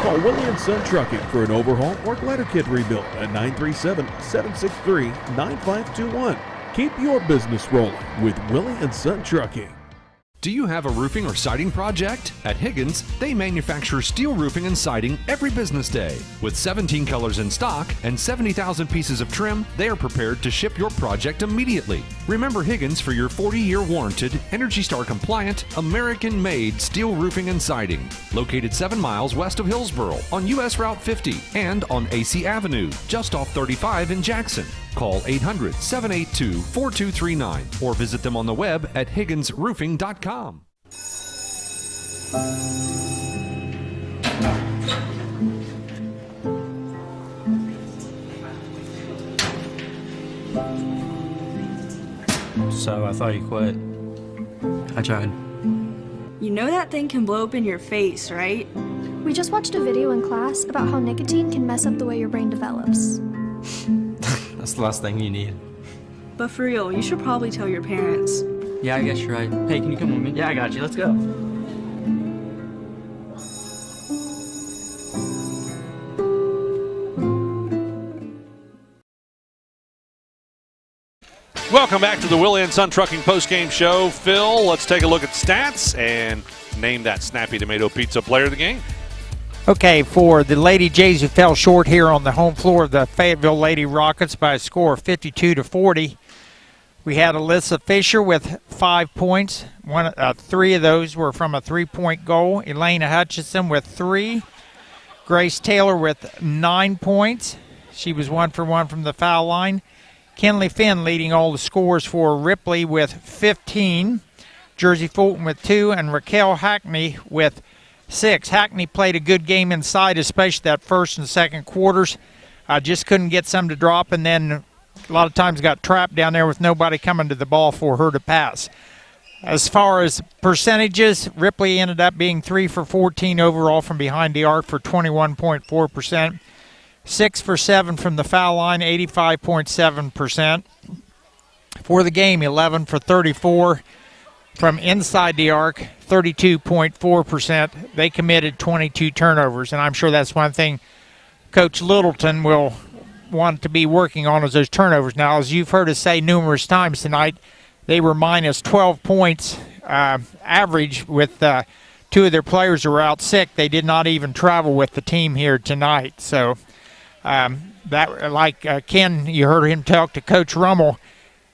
Call Willie & Son Trucking for an overhaul or glider kit rebuild at 937-763-9521. Keep your business rolling with Willie & Son Trucking. Do you have a roofing or siding project? At Higgins, they manufacture steel roofing and siding every business day. With 17 colors in stock and 70,000 pieces of trim, they are prepared to ship your project immediately. Remember Higgins for your 40-year warranted, ENERGY STAR compliant, American-made steel roofing and siding. Located 7 miles west of Hillsboro on US Route 50 and on AC Avenue, just off 35 in Jackson. Call 800-782-4239 or visit them on the web at higginsroofing.com. So I thought you quit. I tried. You know that thing can blow up in your face, right? We just watched a video in class about how nicotine can mess up the way your brain develops. That's the last thing you need. But for real, you should probably tell your parents. Yeah, I guess you're right. Hey, can you come with me? Yeah, I got you. Let's go. Welcome back to the Willie and Son Trucking postgame show. Phil, let's take a look at stats and name that Snappy Tomato Pizza player of the game. Okay, for the Lady Jays who fell short here on the home floor of the Fayetteville Lady Rockets by a score of 52-40, we had Alyssa Fisher with 5 points. 3 of those were from a three-point goal. Elena Hutchison with 3. Grace Taylor with 9 points. She was 1 for 1 from the foul line. Kenley Finn leading all the scores for Ripley with 15. Jersey Fulton with 2, and Raquel Hackney with 6. Hackney played a good game inside, especially that first and second quarters. Just couldn't get some to drop, and then a lot of times got trapped down there with nobody coming to the ball for her to pass. As far as percentages, Ripley ended up being 3 for 14 overall from behind the arc for 21.4%. 6 for 7 from the foul line, 85.7%. For the game, 11 for 34 from inside the arc, 32.4%. They committed 22 turnovers, and I'm sure that's one thing Coach Littleton will want to be working on is those turnovers. Now, as you've heard us say numerous times tonight, they were minus 12 points average with 2 of their players who were out sick. They did not even travel with the team here tonight. So that, like Ken, you heard him talk to Coach Rummel,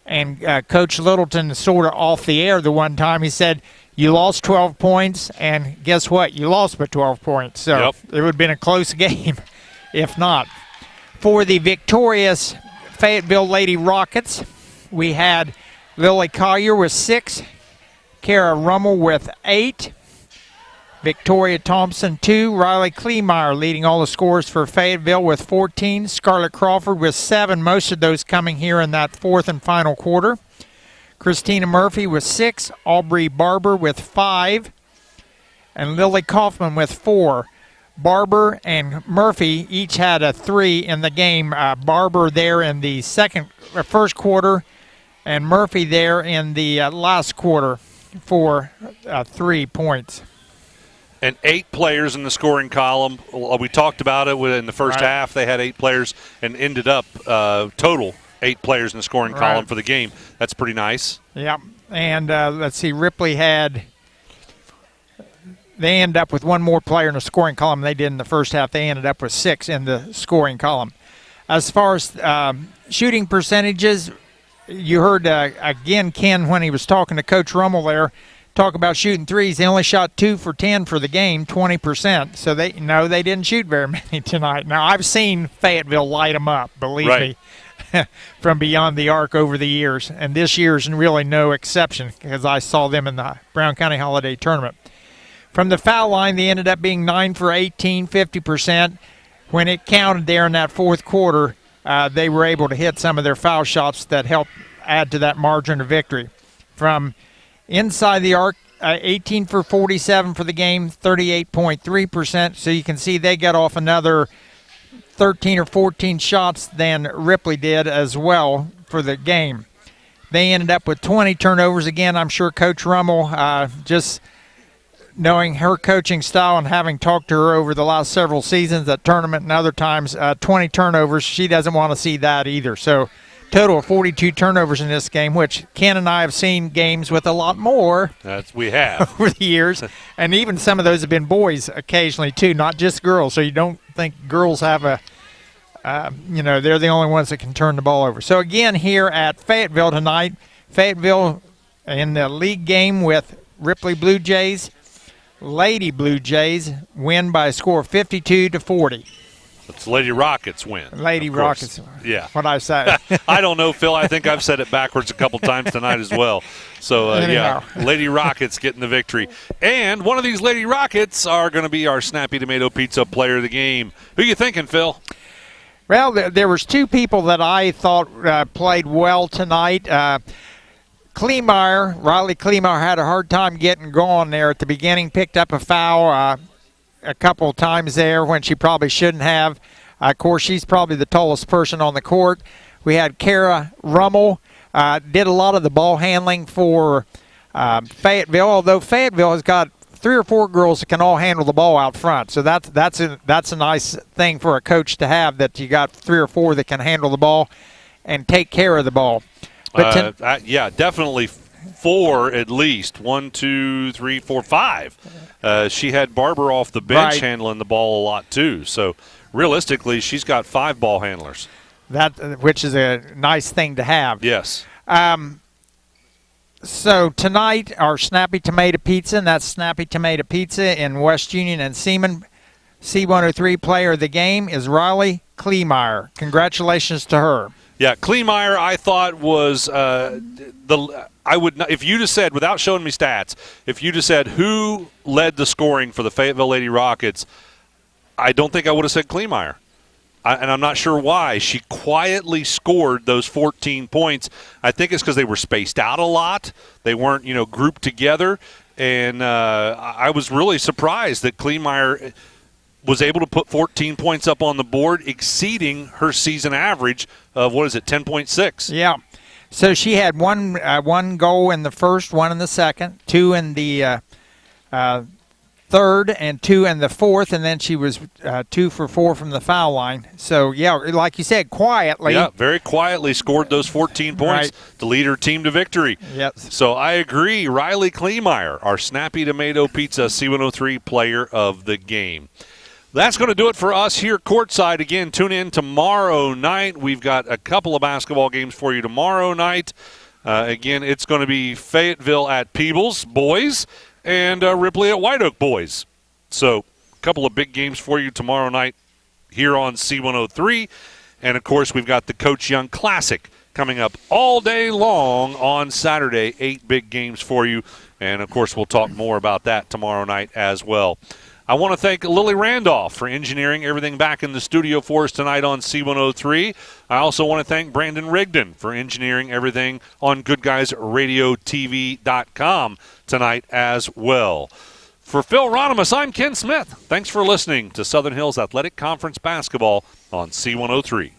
and Coach Littleton sort of off the air the one time. He said, you lost 12 points, and guess what? You lost by 12 points. So it would have been a close game if not. For the victorious Fayetteville Lady Rockets, we had Lily Collier with 6, Kara Rummel with 8, Victoria Thompson 2, Riley Kleemeyer leading all the scores for Fayetteville with 14, Scarlett Crawford with 7, most of those coming here in that fourth and final quarter. Christina Murphy with 6, Aubrey Barber with 5, and Lily Kaufman with 4. Barber and Murphy each had a 3 in the game. Barber there in the first quarter, and Murphy there in the last quarter for 3 points. And 8 players in the scoring column. We talked about it in the first half. They had 8 players and ended up total 8 players in the scoring column for the game. That's pretty nice. Yeah. And let's see, Ripley they ended up with 1 more player in the scoring column than they did in the first half. They ended up with 6 in the scoring column. As far as shooting percentages, you heard, again, Ken, when he was talking to Coach Rummel there, talk about shooting threes. They only shot 2 for 10 for the game, 20%. So they didn't shoot very many tonight. Now, I've seen Fayetteville light them up, believe me, from beyond the arc over the years. And this year's really no exception because I saw them in the Brown County Holiday Tournament. From the foul line, they ended up being 9 for 18, 50%. When it counted there in that fourth quarter, they were able to hit some of their foul shots that helped add to that margin of victory. From inside the arc, 18 for 47 for the game, 38.3%. So you can see they got off another 13 or 14 shots than Ripley did as well for the game. They ended up with 20 turnovers. Again, I'm sure Coach Rummel, just knowing her coaching style and having talked to her over the last several seasons at tournament and other times, 20 turnovers, she doesn't want to see that either. So total of 42 turnovers in this game, which Ken and I have seen games with a lot more. We have. Over the years. And even some of those have been boys occasionally too, not just girls. So you don't think girls have they're the only ones that can turn the ball over. So again, here at Fayetteville tonight, Fayetteville in the league game with Ripley Blue Jays. Lady Blue Jays win by a score of 52-40. It's Lady Rockets win. Lady Rockets. Yeah. What I say. I don't know, Phil. I think I've said it backwards a couple times tonight as well. So, yeah, Lady Rockets getting the victory. And one of these Lady Rockets are going to be our Snappy Tomato Pizza player of the game. Who you thinking, Phil? Well, there was two people that I thought played well tonight. Riley Kleemeyer had a hard time getting going there at the beginning, picked up a foul a couple of times there when she probably shouldn't have. Of course, she's probably the tallest person on the court. We had Kara Rummel, did a lot of the ball handling for Fayetteville, although Fayetteville has got 3 or 4 girls that can all handle the ball out front. So that's a nice thing for a coach to have, that you got 3 or 4 that can handle the ball and take care of the ball. But yeah, definitely 4 at least. 1, 2, 3, 4, 5. She had Barber off the bench handling the ball a lot too. So realistically, she's got 5 ball handlers. Which is a nice thing to have. Yes. So tonight, our Snappy Tomato Pizza, and that's Snappy Tomato Pizza in West Union and Seaman, C103 player of the game is Riley Kleemeyer. Congratulations to her. Yeah, Kleemeyer, I thought was I would not, if you just said, without showing me stats, if you just said who led the scoring for the Fayetteville Lady Rockets, I don't think I would have said Kleemeyer. And I'm not sure why. She quietly scored those 14 points. I think it's because they were spaced out a lot. They weren't, grouped together. And I was really surprised that Kleemeyer was able to put 14 points up on the board, exceeding her season average of, 10.6. Yeah. So she had one goal in the first, 1 in the second, 2 in the third, and 2 in the fourth, and then she was 2 for 4 from the foul line. So, yeah, like you said, quietly. Yeah, very quietly scored those 14 points to lead her team to victory. Yes. So I agree. Riley Kleemeyer, our Snappy Tomato Pizza C103 player of the game. That's going to do it for us here courtside. Again, tune in tomorrow night. We've got a couple of basketball games for you tomorrow night. Again, it's going to be Fayetteville at Peebles, boys, and Ripley at White Oak, boys. So a couple of big games for you tomorrow night here on C103. And, of course, we've got the Coach Young Classic coming up all day long on Saturday. 8 big games for you. And, of course, we'll talk more about that tomorrow night as well. I want to thank Lily Randolph for engineering everything back in the studio for us tonight on C103. I also want to thank Brandon Rigdon for engineering everything on Goodguysradiotv.com tonight as well. For Phil Ronimus, I'm Ken Smith. Thanks for listening to Southern Hills Athletic Conference Basketball on C103.